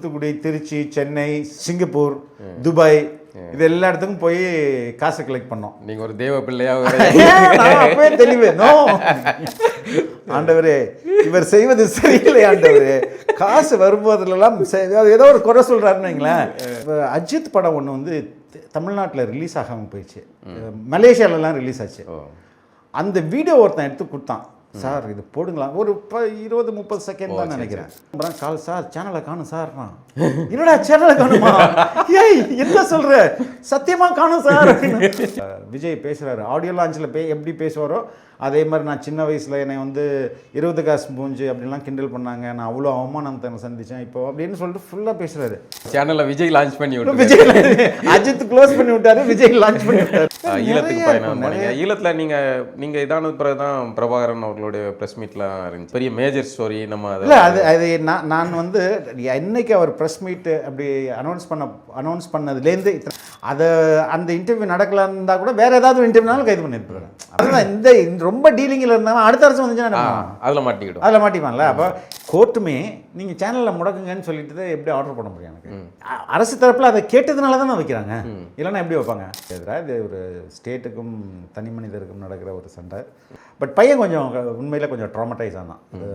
Thoothukudi, Trichy, Chennai, Singapore, Dubai இது எல்லா இடத்துக்கும் போய் காசு கலெக்ட் பண்ணோம். நீங்க ஒரு தேவ பிள்ளையா அப்பவே தெளிவு நோ ஆண்டவரே இவர் செய்வது சரியில்லை ஆண்டவரே. காசு வரும்போதுலாம் ஏதோ ஒரு குறை சொல்றாருன்னு வைங்களேன். அஜித் படம் ஒன்று வந்து தமிழ்நாட்டில் ரிலீஸ் ஆகாமல் போயிடுச்சு, மலேசியாலலாம் ரிலீஸ் ஆச்சு. அந்த வீடியோ ஒருத்தன் எடுத்து கொடுத்தான், சார் இது போடுங்களா, ஒரு 20-30 செகண்ட் தான் நினைக்கிறேன். அப்புறம் கால், சார் சேனலை காணும் சார். என்னடா சேனலை காணுமா, ஏய் என்ன சொல்ற, சத்தியமா காணும் சார். விஜய் பேசுறாரு ஆடியோ லான்ச்சில் எப்படி பேசுவாரோ அதே மாதிரி நான் சின்ன வயசில் என்னை வந்து 20 காசு மூஞ்சி அப்படின்லாம் கிண்டல் பண்ணாங்க, நான் அவ்வளோ அவமானத்தை சந்தித்தேன் இப்போ அப்படின்னு சொல்லிட்டு ஃபுல்லாக பேசுகிறாரு. சேனலில் விஜய் லான்ச் பண்ணி விட்டு விஜய் அஜித் க்ளோஸ் பண்ணி விட்டாரு, விஜய் லான்ச் பண்ணி விட்டாரு. ஈழத்துக்கு பயணம் பண்ணீங்க. ஈழத்தில் நீங்கள் இதான பிறகு தான் பிரபாகரன் அவர்களுடைய ப்ரெஸ் மீட்லாம் இருந்துச்சு, பெரிய மேஜர் ஸ்டோரி. நம்ம இல்லை அது நான் வந்து என்னைக்கு அவர் ப்ரெஸ் மீட்டு அப்படி அனௌன்ஸ் பண்ணதுலேருந்து அதை அந்த இன்டர்வியூ நடக்கலான்னு இருந்தால் கூட வேறு ஏதாவது ஒரு இன்டர்வியூனாலும் கைது பண்ணியிருப்பாங்க. அதுதான் இந்த ரொம்ப டீலிங்கில் இருந்தாலும் அடுத்த வருஷம் வந்துச்சுன்னா அதில் மாட்டிக்கிடும், அதில் மாட்டிப்பான்ல. அப்போ கோர்ட்டுமே நீங்கள் சேனலில் முடக்குங்கன்னு சொல்லிட்டு எப்படி ஆர்டர் பண்ண முடியும்? எனக்கு அரசு தரப்பில் அதை கேட்டதுனால தான் வைக்கிறாங்க, இல்லைன்னா எப்படி வைப்பாங்க? இது ஒரு ஸ்டேட்டுக்கும் தனி மனிதருக்கும் நடக்கிற ஒரு சண்டை. பட் பையன் கொஞ்சம் உண்மையில் கொஞ்சம் ட்ராமடைஸ் ஆனான். அது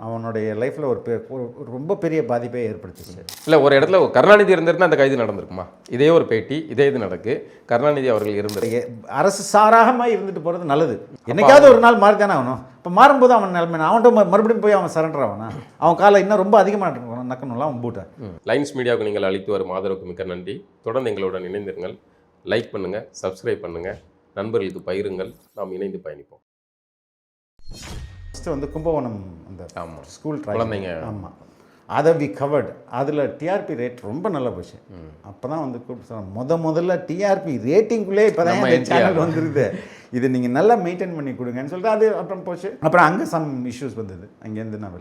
அவனுடைய லைஃப்பில் ஒரு ரொம்ப பெரிய பாதிப்பை ஏற்படுத்திச்சு. இல்லை ஒரு இடத்துல கருணாநிதி இருந்திருந்தா அந்த கைது நடந்திருக்குமா? இதே ஒரு பேட்டி, இதே இது நடக்கு, கருணாநிதி அவர்கள் இருந்தது அரசு சாராகமாக இருந்துட்டு போகிறது நல்லது. என்னைக்காவது ஒரு நாள் மாறி தானே ஆகணும். இப்போ மாறும்போது அவன் நிலைமை அவன்கிட்ட மறுபடியும் போய் அவன் சரண்டர் ஆவானா? அவன் காலை இன்னும் ரொம்ப அதிகமாக நக்கணும்ல அவன் பூட்டை. லைன்ஸ் மீடியாவுக்கு நீங்கள் அளித்து வரும் ஆதரவுக்கு மிக்க நன்றி. தொடர்ந்து எங்களுடன் இணைந்திருங்கள். லைக் பண்ணுங்கள், சப்ஸ்கிரைப் பண்ணுங்கள், நண்பர்களுக்கு பகிருங்கள். நாம் இணைந்து பயணிப்போம். ஃபஸ்ட்டு வந்து கும்பகோணம் அந்த ஸ்கூல் குழந்தைங்க, ஆமாம், அதை வி கவர்டு. அதில் டிஆர்பி ரேட் ரொம்ப நல்லா போச்சு. அப்போ தான் வந்து கூப்பிட்டு முதல்ல டிஆர்பி ரேட்டிங்குள்ளே இப்போ தான் சேனல் வந்துருது, இது நீங்கள் நல்லா மெயின்டைன் பண்ணி கொடுங்கன்னு சொல்லிட்டு அது அப்புறம் போச்சு. அப்புறம் அங்கே சம் இஷ்யூஸ் வந்தது. அங்கேருந்து நான்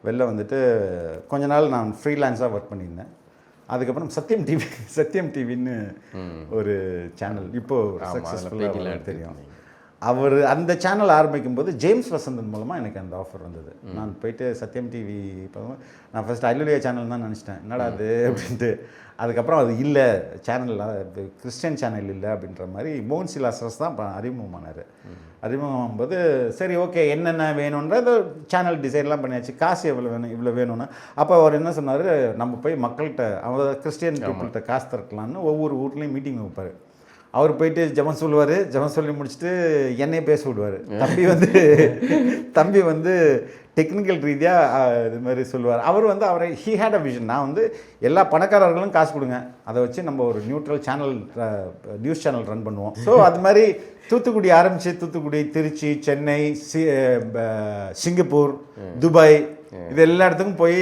வெளில வந்துட்டு கொஞ்ச நாள் நான் ஃப்ரீலான்ஸாக ஒர்க் பண்ணியிருந்தேன். அதுக்கப்புறம் சத்யம் டிவின்னு ஒரு சேனல் இப்போது சக்ஸஸ்ஃபுல்லாக தெரியும். அவர் அந்த சேனல் ஆரம்பிக்கும் போது ஜேம்ஸ் வசந்தன் மூலமாக எனக்கு அந்த ஆஃபர் வந்தது. நான் போயிட்டு சத்யம் டிவி இப்போ நான் ஃபஸ்ட் அல்லுலியா சேனல் தான் நினச்சிட்டேன், என்னடா அது அப்படின்ட்டு. அதுக்கப்புறம் அது இல்லை, சேனல் கிறிஸ்டியன் சேனல் இல்லை அப்படின்ற மாதிரி மோகன் சிலாசஸ் தான் அறிமுகமானார். அறிமுகமாகும்போது சரி ஓகே என்னென்ன வேணுன்ற அந்த சேனல் டிசைன்லாம் பண்ணியாச்சு, காசு எவ்வளோ வேணும், இவ்வளோ வேணும்னா. அப்போ அவர் என்ன சொன்னார், நம்ம போய் மக்கள்கிட்ட அவங்க கிறிஸ்டியன் பீப்புள்கிட்ட காசு திரட்டலான்னு ஒவ்வொரு வீட்லேயும் மீட்டிங் வைப்பார். அவர் போயிட்டு ஜெபம் சொல்லுவார், ஜெபம் சொல்லி முடிச்சுட்டு என்னையே பேச விடுவார். தம்பி வந்து டெக்னிக்கல் ரீதியாக இது மாதிரி சொல்லுவார். அவர் வந்து ஹீ ஹேட் அ விஷன். நான் வந்து எல்லா பணக்காரர்களும் காசு கொடுங்க, அதை வச்சு நம்ம ஒரு neutral channel, news channel run பண்ணுவோம். ஸோ அது மாதிரி தூத்துக்குடி ஆரம்பிச்சு தூத்துக்குடி, திருச்சி, சென்னை, சிங்கப்பூர், துபாய் இது எல்லா இடத்துக்கும் போய்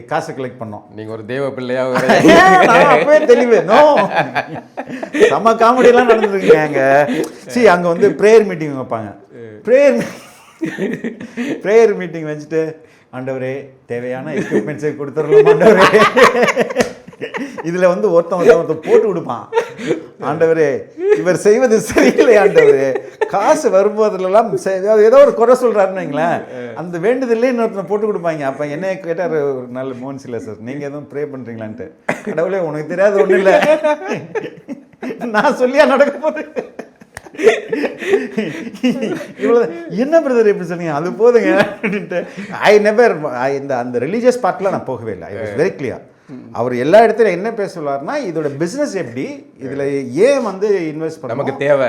காசு கலெக்ட் பண்ணோம். நீங்கள் ஒரு தேவ பிள்ளையா அப்பவே தெளிவு நோ செம்ம காமெடியெல்லாம் நடந்துருக்குங்க. அங்கே வந்து ப்ரேயர் மீட்டிங் வைப்பாங்க. ப்ரேயர் மீட்டிங் வச்சுட்டு ஆண்டவரே தேவையான எக்யூப்மெண்ட்ஸை கொடுத்துடலாம் ஆண்டவரே. இதில் வந்து ஒருத்தன் போட்டு கொடுப்பான், ஆண்டவரே இவர் செய்வது சரியில்லை ஆண்டவரே. காசு வரும்போதுலாம் ஏதோ ஒரு குறை சொல்கிறாருன்னு வைங்களேன், அந்த வேண்டுதல்லே இன்னொருத்தனை போட்டு கொடுப்பாங்க. அப்போ என்ன கேட்டார் ஒரு நல்ல மோகன் சிலா சார், நீங்கள் எதுவும் ப்ரே பண்ணுறீங்களான்ட்டு. கடவுளே உனக்கு தெரியாது ஒன்றும் இல்லை, நான் சொல்லியா நடக்க போகிறேன். இவ்வளோ என்ன பிரதர் எப்படி சொன்னீங்க, அது போதுங்க அப்படின்ட்டு. அந்த ரிலீஜியஸ் பார்ட்டில் நான் போகவே இல்லை. I was very clear. அவர் எல்லா இடத்துலையும் என்ன பேசுவார்னா இதோட பிஸ்னஸ் எப்படி, இதில் ஏன் வந்து இன்வெஸ்ட் பண்ண நமக்கு தேவை.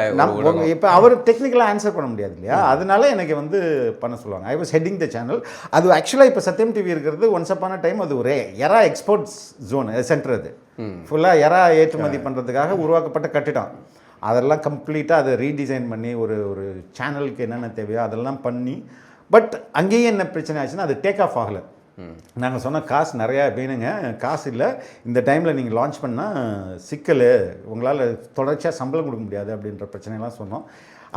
இப்போ அவர் டெக்னிக்கலாக ஆன்சர் பண்ண முடியாது இல்லையா, அதனால எனக்கு வந்து பண்ண சொல்லுவாங்க. I was heading the channel. அது ஆக்சுவலாக இப்போ சத்யம் டிவி இருக்கிறது ஒன்ஸ் அப்பான டைம் அது ஒரு எரா எக்ஸ்போர்ட்ஸ் ஜோன் சென்டர். அது ஃபுல்லாக எரா ஏற்றுமதி பண்ணுறதுக்காக உருவாக்கப்பட்ட கட்டிடம். அதெல்லாம் கம்ப்ளீட்டாக அதை ரீடிசைன் பண்ணி ஒரு சேனலுக்கு என்னென்ன தேவையோ அதெல்லாம் பண்ணி, பட் அங்கேயும் என்ன பிரச்சனை ஆச்சுன்னா அது டேக் ஆஃப் ஆகலை. நாங்கள் சொன்ன காசு நிறையா வேணுங்க, காசு இல்லை, இந்த டைமில் நீங்கள் லான்ச் பண்ணால் சிக்கல், உங்களால் தொடர்ச்சியாக சம்பளம் கொடுக்க முடியாது அப்படின்ற பிரச்சனைலாம் சொன்னோம்.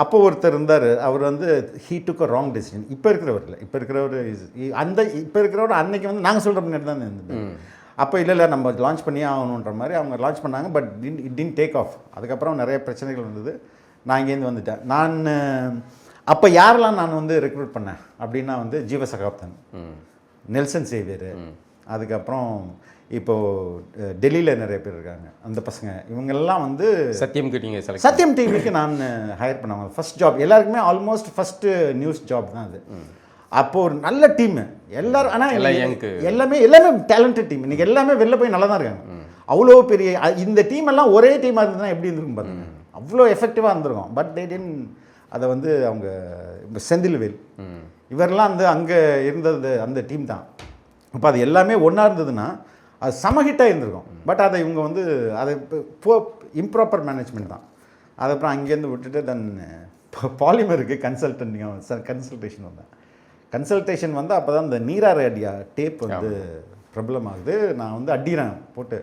அப்போ ஒருத்தர் இருந்தார், அவர் வந்து he took a wrong decision. இப்போ இருக்கிறவர் அன்னைக்கு வந்து நாங்கள் சொல்கிற முன்னாடி தான் இருந்தது. அப்போ இல்லை நம்ம லான்ச் பண்ணியே ஆகணுன்ற மாதிரி அவங்க லான்ச் பண்ணாங்க. But it tin take off. அதுக்கப்புறம் நிறைய பிரச்சனைகள் வந்தது. நான் இங்கேருந்து வந்துட்டேன். நான் அப்போ யாரெல்லாம் நான் வந்து ரெக்ரூட் பண்ணேன் அப்படின்னா வந்து ஜீவசகாப்தன், நெல்சன் சேவியர், அதுக்கப்புறம் இப்போது டெல்லியில் நிறைய பேர் இருக்காங்க அந்த பசங்க. இவங்கெல்லாம் வந்து சத்தியம்க்கு நீங்கள் செலக்ட் சத்யம் டிவிக்கு நான் ஹையர் பண்ணாங்க. ஃபர்ஸ்ட் ஜாப் எல்லாருக்குமே ஆல்மோஸ்ட் ஃபஸ்ட்டு நியூஸ் ஜாப் தான் அது. அப்போது ஒரு நல்ல டீமு எல்லாரும். ஆனால் எல்லாமே டேலண்டட் டீம். இன்றைக்கி எல்லாமே வெளில போய் நல்லா தான் இருக்காங்க. அவ்வளோ பெரிய இந்த டீம் எல்லாம் ஒரே டீமாக இருந்ததுன்னா எப்படி இருந்திருக்கும் பாருங்க. அவ்வளோ எஃபெக்டிவாக இருந்திருக்கும். பட் தே டின் அதை வந்து அவங்க செந்தில்வேல் இவரெல்லாம் வந்து அங்கே இருந்தது அந்த டீம் தான். அப்போ அது எல்லாமே ஒன்றா இருந்ததுன்னா அது சமஹிட்டாக இருந்திருக்கும். பட் அதை இவங்க வந்து அதை இம்ப்ராப்பர் மேனேஜ்மெண்ட் தான். அதுக்கப்புறம் அங்கேருந்து விட்டுட்டு தென் பாலிமருக்கு கன்சல்டேஷன் வந்தேன். கன்சல்டேஷன் வந்து அப்போ தான் இந்த நீரார் அடியா டேப் வந்து ப்ராப்ளம் ஆகுது. நான் வந்து அடிக்கிறேன் போட்டு.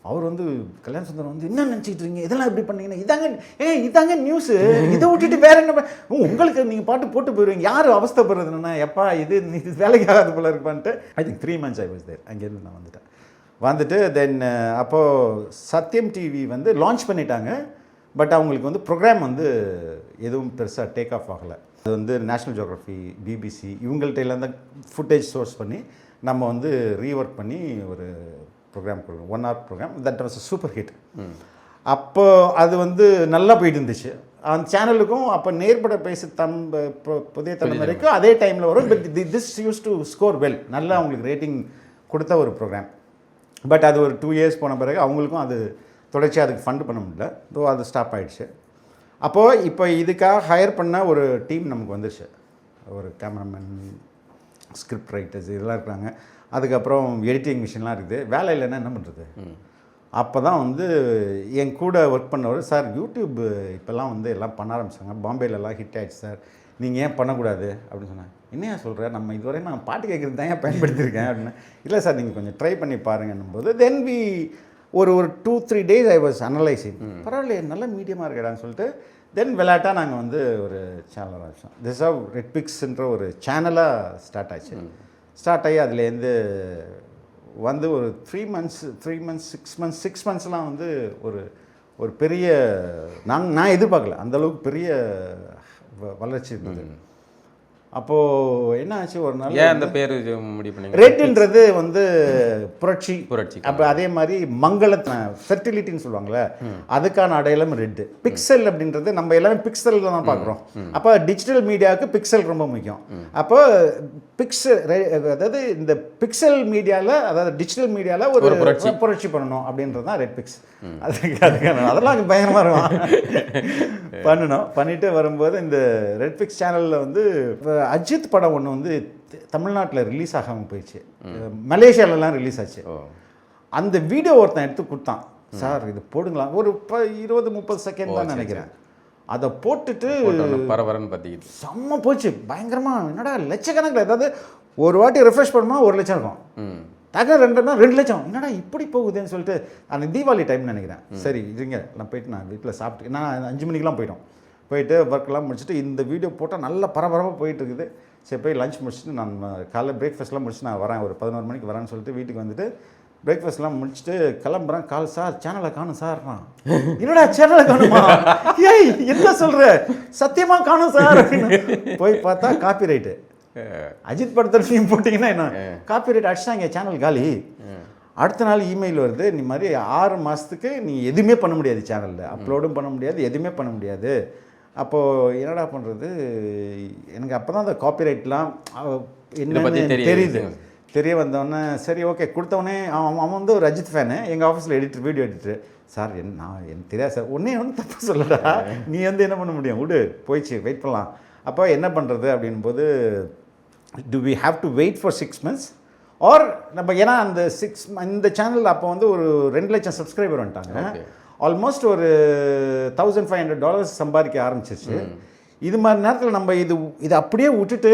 அவர் வந்து கல்யாண சுந்தரம் வந்து என்ன நினச்சிக்கிட்டு இருக்கீங்க, இதெல்லாம் எப்படி பண்ணீங்கன்னா இதாங்க நியூஸு, இதை விட்டுட்டு வேற என்ன உங்களுக்கு நீங்கள் பாட்டு போட்டு போயிடுவீங்க, யார் அவஸ்தைப்படுறதுன்னா எப்பா இது வேலைக்கு ஆகாது போல இருப்பான்ட்டு. I think 3 months I was there. அங்கேருந்து நான் வந்துட்டு தென் அப்போது சத்யம் டிவி வந்து லான்ச் பண்ணிட்டாங்க. பட் அவங்களுக்கு வந்து ப்ரோக்ராம் வந்து எதுவும் பெருசாக டேக் ஆஃப் ஆகலை. அது வந்து நேஷ்னல் ஜியோகிராஃபி, பிபிசி இவங்கள்ட்ட எல்லாம் தான் ஃபுட்டேஜ் சோர்ஸ் பண்ணி நம்ம வந்து ரீஒர்க் பண்ணி ஒரு ப்ரோக்ராம் கொடுக்கணும். 1 hour programme. That was super hit. அப்போ அது வந்து நல்லா போயிட்டு இருந்துச்சு அந்த சேனலுக்கும். அப்போ நேர்பட பேச புதிய தலைமுறைக்கும் அதே டைமில் வரும். But this use to score well. நல்லா அவங்களுக்கு ரேட்டிங் கொடுத்த ஒரு ப்ரோக்ராம். பட் அது ஒரு 2 years போன பிறகு அவங்களுக்கும் அது தொடர்ச்சியாக அதுக்கு ஃபண்ட் பண்ண முடியல. அது ஸ்டாப் ஆகிடுச்சு. அப்போது இப்போ இதுக்காக ஹையர் பண்ண ஒரு டீம் நமக்கு வந்துருச்சு. ஒரு கேமராமேன், ஸ்கிரிப்ட் ரைட்டர்ஸ் இதெல்லாம் இருக்கிறாங்க. அதுக்கப்புறம் எடிட்டிங் மிஷின்லாம் இருக்குது. வேலை இல்லைன்னா என்ன பண்ணுறது? அப்போ தான் வந்து என் கூட ஒர்க் பண்ணவர், சார் யூடியூப் இப்போல்லாம் வந்து எல்லாம் பண்ண ஆரம்பிச்சாங்க, பாம்பேலெல்லாம் ஹிட் ஆகிடுச்சு சார், நீங்கள் ஏன் பண்ணக்கூடாது அப்படின்னு சொன்னாங்க. என்னையா சொல்கிறேன், நம்ம இதுவரை நான் பாட்டு கேட்குறது தான் ஏன் பயன்படுத்தியிருக்கேன் அப்படின்னு. இல்லை சார் நீங்கள் கொஞ்சம் ட்ரை பண்ணி பாருங்கன்னும் போது தென் ஒரு 2-3 days ஐ வாஸ் அனலைசிங். பரவாயில்லையே நல்ல மீடியமாக இருக்கடான்னு சொல்லிட்டு தென் விளையாட்டாக நாங்கள் வந்து ஒரு சேனல் ஆரம்பிச்சோம். திஸ் ஆஃப் ரெட் பிக்ஸ்ன்ற ஒரு சேனலாக ஸ்டார்ட் ஆச்சு. ஸ்டார்ட் ஆகி அதுலேருந்து வந்து ஒரு 3 months 6 monthsலாம் வந்து ஒரு பெரிய நான் எதிர்பார்க்கல அந்தளவுக்கு பெரிய வளர்ச்சி இருந்தது. அப்போது என்ன ஆச்சு, ஒரு நாள் ஏன் அந்த பேர் முடிவு பண்ணீங்க? ரெட்ன்றது வந்து புரட்சி. அப்போ அதே மாதிரி மங்களத்தை ஃபெர்டிலிட்டின்னு சொல்லுவாங்கள்ல, அதுக்கான அடையாளம் ரெட்டு. பிக்சல் அப்படின்றது நம்ம எல்லாமே பிக்சலில் தான் பார்க்குறோம். அப்போ டிஜிட்டல் மீடியாவுக்கு பிக்சல் ரொம்ப முக்கியம். அப்போ அதாவது இந்த பிக்சல் மீடியாவில், அதாவது டிஜிட்டல் மீடியாவில் ஒரு புரட்சி பண்ணணும் அப்படின்றது தான் ரெட் பிக்ஸ். அதுக்கான அதெல்லாம் அங்கே பயங்கரமாக இருக்கும். பண்ணிட்டு வரும்போது இந்த ரெட் பிக்ஸ் சேனலில் வந்து அஜித் படம் ஒன்று வந்து தமிழ்நாட்டில் ரிலீஸ் ஆகாமல் போயிடுச்சு, மலேசியாலலாம் ரிலீஸ் ஆச்சு. அந்த வீடியோ ஒருத்தன் எடுத்து கொடுத்தான், சார் இது போடுங்களா, ஒரு 20-30 செகண்ட் தான் நினைக்கிறேன். அதை போட்டுட்டு பரவரன்னு பார்த்திக்கிட்டு செம்ம போச்சு, பயங்கரமாக. என்னடா லட்சக்கணக்கில், ஏதாவது ஒரு வாட்டி ரெஃப்ரெஷ் பண்ணோம்னா 1 லட்சம் இருக்கும், டக்கு 2 லட்சம், என்னடா இப்படி போகுதுன்னு சொல்லிட்டு. அந்த தீபாவளி டைம்னு நினைக்கிறேன். சரி இருங்க நான் போயிட்டு நான் வீட்டில் சாப்பிட்டு, நான் 5 மணிக்கெலாம் போயிட்டு ஒர்க்கெலாம் முடிச்சுட்டு இந்த வீடியோ போட்டால் நல்லா பரபரப்பாக போயிட்டுருக்குது. சரி போய் லஞ்ச் முடிச்சுட்டு நான் காலைல பிரேக்ஃபாஸ்ட்லாம் முடிச்சுட்டு நான் வரேன், ஒரு 11 மணிக்கு வரேன்னு சொல்லிட்டு வீட்டுக்கு வந்துட்டு பிரேக்ஃபாஸ்ட்லாம் முடிச்சுட்டு கிளம்புறேன். கால், சார் சேனலை காணும் சார். என்னடா சேனலை காணுமா, ஏய் என்ன சொல்கிற, சத்தியமாக காணும் சார் அப்படின்னு போய் பார்த்தா காப்பி ரைட்டு. அஜித் படத்தில் ஃபிலிம் போட்டிங்கன்னா என்ன காப்பி ரைட் அடிச்சுட்டாங்க, சேனல் காலி. அடுத்த நாள் இமெயில் வருது, நீ மாதிரி 6 மாதத்துக்கு நீ எதுவுமே பண்ண முடியாது, சேனலில் அப்லோடும் பண்ண முடியாது, எதுவுமே பண்ண முடியாது. அப்போது என்னடா பண்ணுறது, எனக்கு அப்போ தான் அந்த காப்பிரைட்லாம் என்ன தெரியுது. தெரிய வந்தோடனே சரி ஓகே கொடுத்தவொடனே அவன் வந்து ஒரு அஜித் ஃபேனு, எங்கள் ஆஃபீஸில் வீடியோ எடிட்டர். சார் எனக்கு தெரியாது சார், ஒன்றும் தப்பு சொல்லடா, நீ வந்து என்ன பண்ண முடியும், விடு போயிடுச்சு, வெயிட் பண்ணலாம். அப்போ என்ன பண்ணுறது அப்படின்போது, do we have to wait for 6 months or நம்ம, ஏன்னா அந்த இந்த சேனலில் அப்போ வந்து ஒரு 2 லட்சம் சப்ஸ்கிரைபர் வந்துட்டாங்க. ஆல்மோஸ்ட் ஒரு $1,500 சம்பாதிக்க ஆரம்பிச்சிருச்சு. இது மாதிரி நேரத்தில் நம்ம இது அப்படியே விட்டுட்டு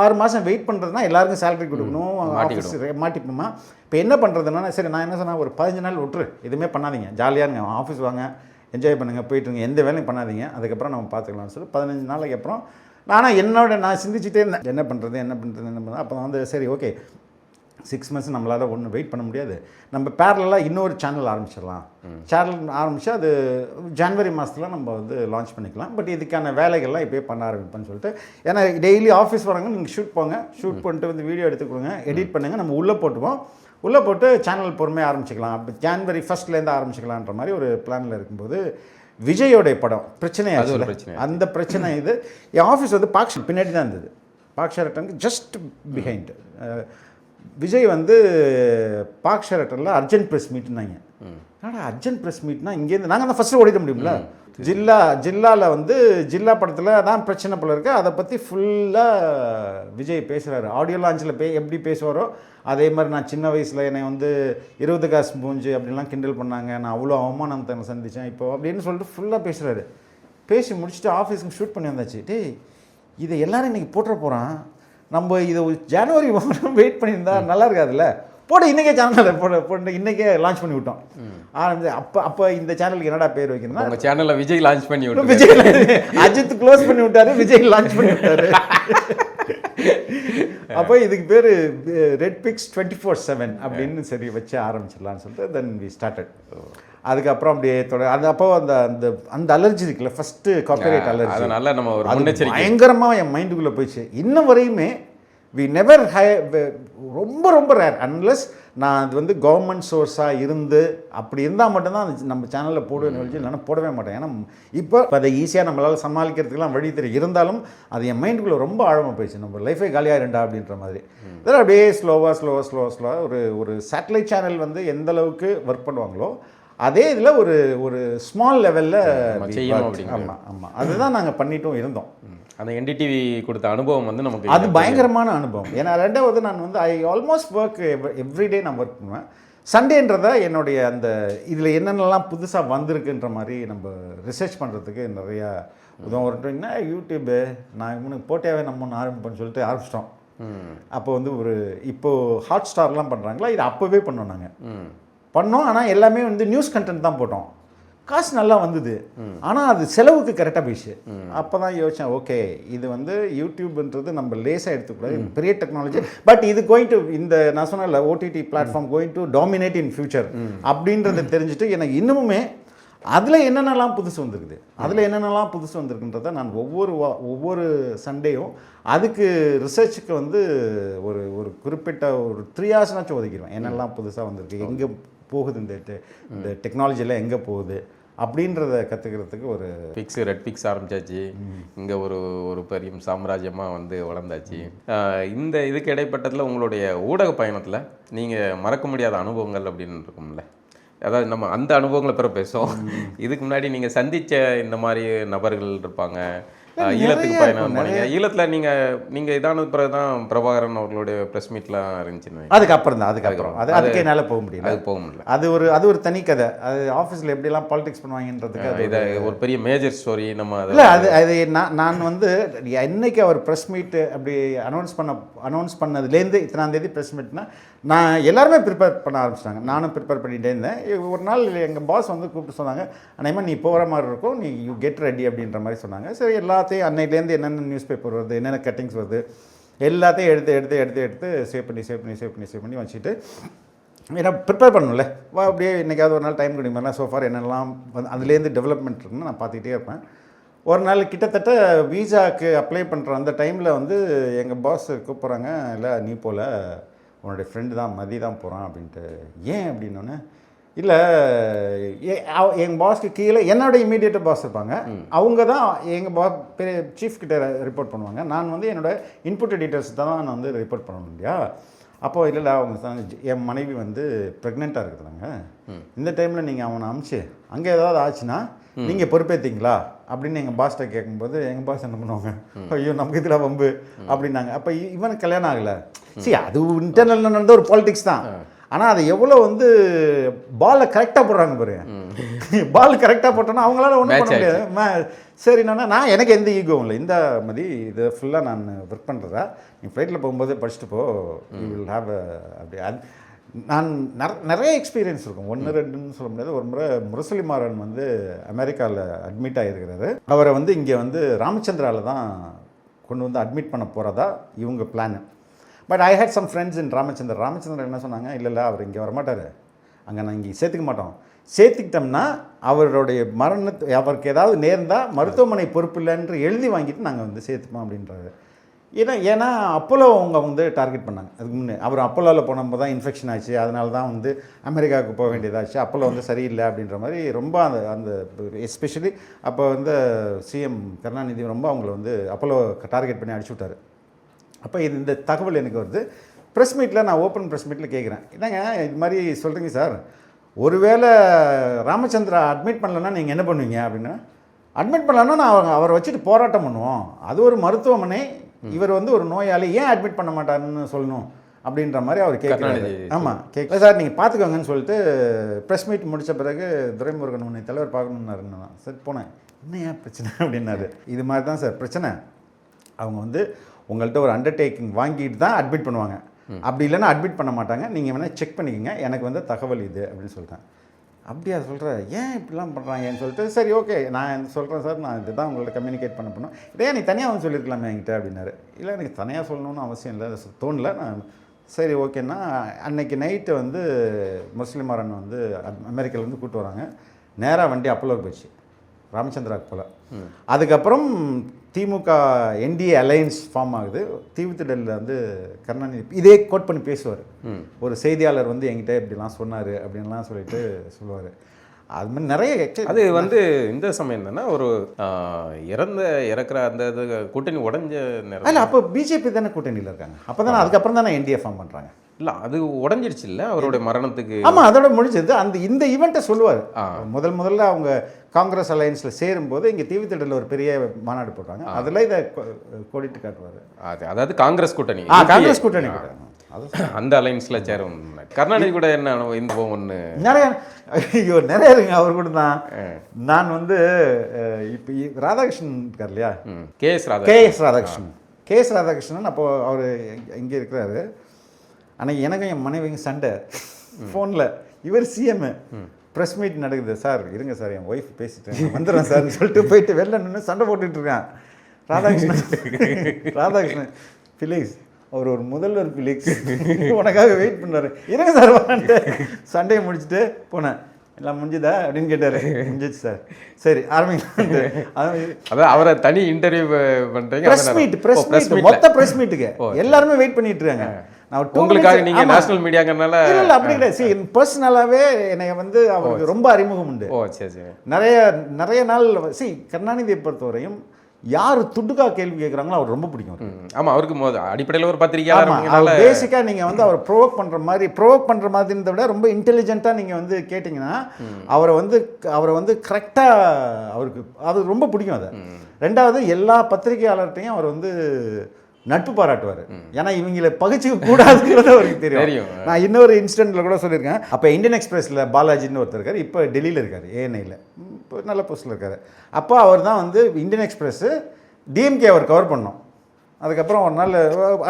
6 மாதம் வெயிட் பண்ணுறதுனா எல்லாருக்கும் சேலரி கொடுக்கணும், ஆஃபீஸ் மாட்டிக்கணுமா. இப்போ என்ன பண்ணுறதுனா, சரி நான் என்ன சொன்னேன், ஒரு 15 நாள் விட்டுரு, எதுவுமே பண்ணாதீங்க, ஜாலியாருங்க, ஆஃபீஸ் வாங்க, என்ஜாய் பண்ணுங்கள், போயிட்டுருங்க, எந்த வேலையும் பண்ணாதீங்க, அதுக்கப்புறம் நம்ம பார்த்துக்கலாம்னு சொல்லி 15 நாளைக்கு அப்புறம் நான் சிந்திச்சுட்டே இருந்தேன், என்ன பண்ணுறது. அப்போ வந்து சரி ஓகே 6 months நம்மளால் ஒன்றும் வெயிட் பண்ண முடியாது. நம்ம பேரலாக இன்னொரு சேனல் ஆரம்பிச்சிடலாம். சேனல் ஆரம்பித்தா அது ஜனவரி மாதத்தில் நம்ம வந்து லான்ச் பண்ணிக்கலாம். பட் இதுக்கான வேலைகள்லாம் இப்போயே பண்ண ஆரம்பிப்பேன்னு சொல்லிட்டு, ஏன்னா டெய்லி ஆஃபீஸ் வராங்க, நீங்கள் ஷூட் போங்க, ஷூட் பண்ணிட்டு வந்து வீடியோ எடுத்து கொடுங்க, எடிட் பண்ணுங்கள், நம்ம உள்ளே போட்டுவோம், உள்ளே போட்டு சேனல் பொறுமையாக ஆரம்பிச்சிக்கலாம். அப்போ ஜனவரி 1 ஆரம்பிச்சிக்கலான்ற மாதிரி ஒரு பிளானில் இருக்கும்போது விஜயோடைய படம் பிரச்சனையாக அந்த பிரச்சனை இது. என் ஆஃபீஸ் வந்து பாக்ஷன் பின்னாடி தான் இருந்தது. பார்க் ஷெரட்டனுக்கு ஜஸ்ட் பிஹைண்ட். விஜய் வந்து பார்க் ஷெரட்டனில் அர்ஜென்ட் ப்ரெஸ் மீட்னாங்க. ஆனால் அர்ஜென்ட் ப்ரெஸ் மீட்னா இங்கேருந்து நாங்கள் தான் ஃபஸ்ட்டு ஓடிட முடியும்ல. ஜில்லாவில் வந்து ஜில்லா படத்தில் தான் பிரச்சனை போல இருக்குது. அதை பற்றி ஃபுல்லாக விஜய் பேசுகிறாரு. ஆடியோ லான்ச்சில் எப்படி பேசுவாரோ அதே மாதிரி நான் சின்ன வயசில் என்னை வந்து 20 காசு மூஞ்சி அப்படின்லாம் கிண்டல் பண்ணாங்க, நான் அவ்வளோ அவமானத்தை சந்தித்தேன் இப்போ அப்படின்னு சொல்லிட்டு ஃபுல்லாக பேசுகிறாரு. பேசி முடிச்சுட்டு ஆஃபீஸுக்கு ஷூட் பண்ணி வந்தாச்சு. டேய் இதை எல்லோரும் இன்றைக்கி போட்டுற போகிறான், நம்ம இதை ஜனவரி வெயிட் பண்ணியிருந்தா நல்லா இருக்காதுல்ல, போட்டு இன்றைக்கே சேனலில் போட்டு இன்றைக்கே லான்ச் பண்ணி விட்டோம். அப்போ இந்த சேனலுக்கு என்னடா பேர் வைக்கணும்னா, உங்கள் சேனலில் விஜய் லான்ச் பண்ணி விட்டோம். விஜய் அஜித் க்ளோஸ் பண்ணி விட்டாரு, விஜய் லான்ச் பண்ணி விட்டாரு. அப்போ இதுக்கு பேர் ரெட் பிக்ஸ் 24/7 அப்படின்னு சரி வச்சு ஆரம்பிச்சிடலான்னு சொல்லிட்டு தென் வி ஸ்டார்டட். அதுக்கப்புறம் அப்படியே அது அப்போ அந்த அந்த அந்த அலர்ஜி இருக்குல்ல, ஃபஸ்ட்டு காப்பிரைட் அலர்ஜி, அதனால நம்ம ஒரு முன்னெச்சரிக்கை பயங்கரமாக என் மைண்டுக்குள்ளே போயிடுச்சு. இன்னும் வரையுமே வி நெவர் ரொம்ப ரொம்ப ரேர் அன்லெஸ் நான் அது வந்து கவர்மெண்ட் சோர்ஸாக இருந்து அப்படி இருந்தால் மட்டும்தான் அது நம்ம சேனலில் போடுவேன் வச்சு, இல்லைன்னா போடவே மாட்டேன். ஏன்னா இப்போ அதை ஈஸியாக நம்மளால் சமாளிக்கிறதுக்கெலாம் வழி தெரியும், இருந்தாலும் அது என் மைண்டுக்குள்ளே ரொம்ப ஆழமாக போயிடுச்சு. நம்ம லைஃபே காலியாக இருந்தா அப்படின்ற மாதிரி. இதில் அப்படியே ஸ்லோவாக ஒரு சேட்டலைட் சேனல் வந்து எந்த அளவுக்கு ஒர்க் பண்ணுவாங்களோ அதே இதில் ஒரு ஸ்மால் லெவலில் ஆமாம் அதுதான் நாங்கள் பண்ணிட்டும் இருந்தோம். அந்த என்டிடிவி கொடுத்த அனுபவம் வந்து நமக்கு அது பயங்கரமான அனுபவம். ஏன்னா ரெண்டாவது நான் வந்து ஐ ஆல்மோஸ்ட் ஒர்க் எவ்ரிடே நான் ஒர்க் பண்ணுவேன். சண்டேன்றதை என்னுடைய அந்த இதில் என்னென்னலாம் புதுசாக வந்திருக்குன்ற மாதிரி நம்ம ரிசர்ச் பண்ணுறதுக்கு நிறையா உதவும். வரட்டும்னா யூடியூப்பு நான் இவனுக்கு போட்டியாவே நம்ம ஒன்று ஆரம்பிப்போம்னு சொல்லிட்டு ஆரம்பிச்சிட்டோம். அப்போ வந்து இப்போது ஹாட் ஸ்டார்லாம் பண்ணுறாங்களா, இது அப்போவே பண்ணோம் நாங்கள் பண்ணோம். ஆனால் எல்லாமே வந்து நியூஸ் கண்டென்ட் தான் போட்டோம். காசு நல்லா வந்தது, ஆனால் அது செலவுக்கு கரெக்டாக போயிடுச்சு. அப்போ தான் யோசித்தேன், ஓகே இது வந்து யூடியூப்ன்றது நம்ம லேசாக எடுத்துக்கூடாது, பெரிய டெக்னாலஜி, பட் இது கோயிங் டு இந்த நான் சொன்னல OTT platform going to dominate in future அப்படின்றத தெரிஞ்சுட்டு எனக்கு இன்னமுமே அதில் என்னென்னலாம் புதுசு வந்திருக்குன்றதை நான் ஒவ்வொரு சண்டேயும் அதுக்கு ரிசர்ச்சுக்கு வந்து ஒரு குறிப்பிட்ட ஒரு 3 hours ஒதுக்கிடுவேன். என்னெல்லாம் புதுசாக வந்திருக்கு, எங்கே போகுது இந்த டெக்னாலஜியில் எங்கே போகுது அப்படின்றத கற்றுக்கிறதுக்கு ஒரு ரெட் பிக்ஸ் ஆரம்பிச்சாச்சு. இங்கே ஒரு பெரிய சாம்ராஜ்யமாக வந்து வளர்ந்தாச்சு. இந்த இதுக்கு இடைப்பட்டத்தில் உங்களுடைய ஊடக பயணத்தில் நீங்கள் மறக்க முடியாத அனுபவங்கள் அப்படின்னு இருக்கும்ல, அதாவது நம்ம அந்த அனுபவங்களை பிற பேசுவோம். இதுக்கு முன்னாடி நீங்கள் சந்தித்த இந்த மாதிரி நபர்கள் இருப்பாங்க. ஈழத்துக்கு பயணம் பண்ணீங்க. ஈழத்தில் நீங்கள் இதான பிறகு தான் பிரபாகரன் அவர்களுடைய ப்ரெஸ் மீட்லாம் இருந்துச்சுன்னு. அதுக்கப்புறம் அதுக்கு என்னால் போக முடியல. அது ஒரு தனி கதை. அது ஆஃபீஸில் எப்படிலாம் பாலிடிக்ஸ் பண்ணுவாங்கன்றதுக்கு இதை ஒரு பெரிய மேஜர் ஸ்டோரி. நம்ம இல்லை அது நான் வந்து என்னைக்கு அவர் ப்ரெஸ் மீட்டு அப்படி அனௌன்ஸ் பண்ணதுலேருந்து இத்தனாம் தேதி ப்ரெஸ் மீட்னா நான் எல்லாருமே ப்ரிப்பேர் பண்ண ஆரம்பிச்சிட்டாங்க. நானும் ப்ரிப்பேர் பண்ணிகிட்டே இருந்தேன். ஒரு நாள் எங்கள் பாஸ் வந்து கூப்பிட்டு சொன்னாங்க, அன்னையமாக நீ போகிற மாதிரி இருக்கும், நீ யூ கெட் ரெடி அப்படின்ற மாதிரி சொன்னாங்க. சரி எல்லாத்தையும் அன்னையிலேருந்து என்னென்ன நியூஸ் பேப்பர் வருது, என்னென்ன கட்டிங்ஸ் வருது எல்லாத்தையும் எடுத்து சேவ் பண்ணி வச்சுட்டு ஏன்னா ப்ரிப்பேர் பண்ணல அப்படியே இன்றைக்காவது ஒரு நாள் டைம் கிடைக்குமா சோஃபார் என்னெல்லாம் அதுலேருந்து டெவலப்மெண்ட் இருக்குன்னு நான் பார்த்துக்கிட்டே இருப்பேன். ஒரு நாள் கிட்டத்தட்ட வீசாவுக்கு அப்ளை பண்ணுற அந்த டைமில் வந்து எங்கள் பாஸ் கூப்பிட்றாங்க, இல்லை நீ போல உன்னுடைய ஃப்ரெண்டு தான் மதி தான் போகிறான் அப்படின்ட்டு. ஏன் அப்படின்னோடனே, இல்லை எங்கள் பாஸ்க்கு கீழே என்னோட இமீடியட் பாஸ் இருப்பாங்க, அவங்க தான் எங்கள் பாஸ் பெரிய சீஃப் கிட்ட ரிப்போர்ட் பண்ணுவாங்க. நான் வந்து என்னோடய இன்புட் எடிட்டர்ஸ் தான் நான் வந்து ரிப்போர்ட் பண்ணணும் இல்லையா. அப்போது இல்லை அவங்க என் மனைவி வந்து ப்ரெக்னெண்ட்டாக இருக்கிறாங்க, இந்த டைமில் நீங்கள் அவனை அனுப்பிச்சு அங்கே ஏதாவது ஆச்சுன்னா நீங்கள் பொறுப்பேற்றிங்களா அப்படின்னு எங்கள் பாஸ்ட்டை கேட்கும்போது எங்கள் பாஸ் என்ன பண்ணுவாங்க, ஐயோ நமக்கு இதில் வம்பு அப்படின்னாங்க. அப்போ இவனுக்கு கல்யாணம் ஆகலை. சரி அது இன்டர்னல் நடந்த ஒரு பாலிடிக்ஸ் தான், ஆனால் அதை எவ்வளோ வந்து பாலை கரெக்டாக போடுறாங்க பாரு. பால் கரெக்டாக போட்டோன்னா அவங்களால ஒன்றும் பண்ண முடியாது. சரி நான் எனக்கு எந்த ஈகோவும் இல்லை, இந்த மாதிரி இதை ஃபுல்லாக நான் ஒர்க் பண்ணுறதா நீ ஃப்ளைட்டில் போகும்போது படிச்சுட்டு போ, யூ வில் ஹாவ் அப்படி. நான் நிறைய எக்ஸ்பீரியன்ஸ் இருக்கும், 1-2ன்னு சொல்ல முடியாது. ஒரு முறை முரசொலி மாறன் வந்து அமெரிக்காவில் அட்மிட் ஆகிருக்கிறாரு. அவரை வந்து இங்கே வந்து ராமச்சந்திராவில் தான் கொண்டு வந்து அட்மிட் பண்ண போகிறதா இவங்க plan. But I had some friends in Ramachandran என்ன சொன்னாங்க, இல்லை அவர் இங்கே வரமாட்டார், அங்கே நான் இங்கே சேர்த்துக்க மாட்டோம், சேர்த்துக்கிட்டோம்னா அவருடைய அவருக்கு ஏதாவது நேர்ந்தால் மருத்துவமனை பொறுப்பு இல்லைன்ற எழுதி வாங்கிட்டு நாங்கள் வந்து சேர்த்துப்போம் அப்படின்றாரு. ஏன்னா அப்போலோ அவங்க வந்து டார்கெட் பண்ணாங்க. அதுக்கு முன்னே அவர் அப்போலோவில் போனப்போ தான் இன்ஃபெக்ஷன் ஆச்சு, அதனால தான் வந்து அமெரிக்காவுக்கு போக வேண்டியதாச்சு, அப்போலோ வந்து சரியில்லை அப்படின்ற மாதிரி ரொம்ப அந்த எஸ்பெஷலி அப்போ வந்து சிஎம் கருணாநிதி ரொம்ப அவங்கள வந்து அப்போலோ டார்கெட் பண்ணி அடிச்சு விட்டார். அப்போ இந்த தகவல் எனக்கு வருது. ப்ரெஸ் மீட்டில் நான் ஓப்பன் ப்ரெஸ் மீட்டில் கேட்குறேன், என்னங்க இது மாதிரி சொல்கிறீங்க சார், ஒருவேளை ராமச்சந்திரா அட்மிட் பண்ணலன்னா நீங்கள் என்ன பண்ணுவீங்க அப்படின்னா, அட்மிட் பண்ணலன்னா நான் அவரை வச்சுட்டு போராட்டம் பண்ணுவோம், அது ஒரு மருத்துவமனை, இவர் வந்து ஒரு நோயாளி, ஏன் அட்மிட் பண்ண மாட்டாருன்னு சொல்லணும் அப்படின்ற மாதிரி அவர் கேட்குறாரு. ஆமாம் கேட்கல சார், நீங்கள் பார்த்துக்கோங்கன்னு சொல்லிட்டு ப்ரெஸ் மீட் முடித்த பிறகு துரைமுருகன் உன்னை தலைவர் பார்க்கணுன்னாரு. நான் சரி போனேன், என்ன ஏன் பிரச்சனை அப்படின்னாரு. இது மாதிரி தான் சார் பிரச்சனை, அவங்க வந்து உங்கள்கிட்ட ஒரு அண்டர்டேக்கிங் வாங்கிட்டு தான் அட்மிட் பண்ணுவாங்க, அப்படி இல்லைன்னா அட்மிட் பண்ண மாட்டாங்க, நீங்கள் வேணால் செக் பண்ணிக்கோங்க, எனக்கு வந்து தகவல் இது அப்படின்னு சொல்லிட்டேன். அப்படியா சொல்கிறேன், ஏன் இப்படிலாம் பண்ணுறாங்கன்னு சொல்லிட்டு சரி ஓகே நான் சொல்கிறேன் சார், நான் இதுதான் உங்கள்ட்ட கம்யூனிகேட் பண்ணணும், இதே நீ தனியாக வந்து சொல்லியிருக்கலாமே என்கிட்ட அப்படின்னாரு. இல்லை எனக்கு தனியாக சொல்லணும்னு அவசியம் இல்லை, தோணல. நான் சரி ஓகேன்னா அன்னைக்கு நைட்டு வந்து முஸ்லிமாரன் வந்து அமெரிக்காவிலேருந்து கூப்பிட்டு வராங்க, நேராக வண்டி அப்போலோக்கு போயிடுச்சு, ராமச்சந்திராவுக்கு போல. அதுக்கப்புறம் திமுக என்டிஏ அலையன்ஸ் ஃபார்ம் ஆகுது. தீவுத்திடலில் வந்து கருணாநிதி இதே கோட் பண்ணி பேசுவார். ஒரு செய்தியாளர் வந்து என்கிட்ட இப்படிலாம் சொன்னார் அப்படின்லாம் சொல்லிட்டு சொல்லுவார். அது மாதிரி நிறைய அது வந்து இந்த சமயம் தானே ஒரு இறக்குற அந்த இது கூட்டணி உடஞ்ச நேரம் இல்லை, அப்போ பிஜேபி தானே கூட்டணியில் இருக்காங்க, அப்போ தானே அதுக்கப்புறம் தானே என்டிஏ ஃபார்ம் பண்ணுறாங்க. இல்லை அது உடஞ்சிருச்சு இல்லை அவருடைய மரணத்துக்கு. ஆமாம் அதோட முடிஞ்சது. இந்த ஈவெண்ட்டை சொல்லுவார். முதல்ல அவங்க காங்கிரஸ் அலையன்ஸில் சேரும்போது இங்கே தீவுத்திடலில் ஒரு பெரிய மாநாடு போடுறாங்க, அதில் இதை கோடிட்டு காட்டுவார். அதாவது காங்கிரஸ் கூட்டணி, காங்கிரஸ் கூட்டணி அந்த அலைன்ஸில் சேரும். கருணாநிதி கூட என்ன இந்த ஒன்று நிறைய நிறைய இருக்குங்க. அவர் கூட தான் நான் வந்து இப்போ ராதாகிருஷ்ணன் இருக்கார் இல்லையா, கேஎஸ் ராதாகிருஷ்ணன் அப்போது அவர் இங்கே இருக்கிறாரு. அன்னைக்கு எனக்கும் என் மனைவிங்க சண்டை ஃபோனில், இவர் சிஎம், ப்ரெஸ் மீட் நடக்குது, சார் இருங்க சார் என் ஒய்ஃப் பேசிட்டேன் வந்துடுறேன் சார்னு சொல்லிட்டு போயிட்டு வெளில நின்று சண்டை போட்டுட்டு இருக்கான். ராதாகிருஷ்ணன் பிளீஸ், அவர் ஒரு முதல்வர் பிளீஸ் உனக்காக வெயிட் பண்ணார், இருங்க சார் வான்ட்டு சண்டையை முடிச்சுட்டு போனேன். எல்லாம் முடிஞ்சுதா அப்படின்னு கேட்டார். முடிஞ்சிச்சு சார், சரி ஆரம்பிங்க. அதான் அவரை தனி இன்டர்வியூ பண்ணுறீங்க, மொத்த ப்ரெஸ் மீட்டுக்கு எல்லாருமே வெயிட் பண்ணிட்டு இருக்காங்க. உங்களுக்காக நீங்க நேஷனல் மீடியாங்கறனால இல்ல அப்படி கிடையாது. see பர்சனலாவே என்னை வந்து அவருக்கு ரொம்ப அறிமுகம் உண்டு. ஓ சரி சரி. நிறைய நாள் see கருணாநிதியை பொறுத்தவரையும் யார் துடுக்கா கேள்வி கேட்குறாங்களோ அவர் ரொம்ப பிடிக்கும். ஆமா அவருக்கு அடிப்படையில் ஒரு பத்திரிகையாளர் பேசிக்கா நீங்க வந்து அவர் ப்ரோவோக் பண்ற மாதிரின்றத விட ரொம்ப இன்டெலிஜென்ட்டா நீங்க வந்து கேட்டிங்கன்னா அவரை வந்து கரெக்டா அவருக்கு அது ரொம்ப பிடிக்கும். அதை ரெண்டாவது எல்லா பத்திரிகையாளர்கிட்டையும் அவர் வந்து நட்பு பாராட்டுவார். ஏன்னா இவங்களை பகிச்சிக்க கூடாதுங்கிறது அவருக்கு தெரியும். நான் இன்னொரு இன்சிடென்ட்ல கூட சொல்லியிருக்கேன். அப்போ இந்தியன் எக்ஸ்பிரஸில் பாலாஜின்னு ஒருத்தர் இருக்கார், இப்போ டெல்லியில் இருக்கார், ஏஎன்ஐயில் இப்போ நல்ல போஸ்ட்டில் இருக்கார். அப்போ அவர் தான் வந்து இந்தியன் எக்ஸ்பிரஸ்ஸு டிஎம்கே அவர் கவர் பண்ணோம். அதுக்கப்புறம் ஒரு நாள்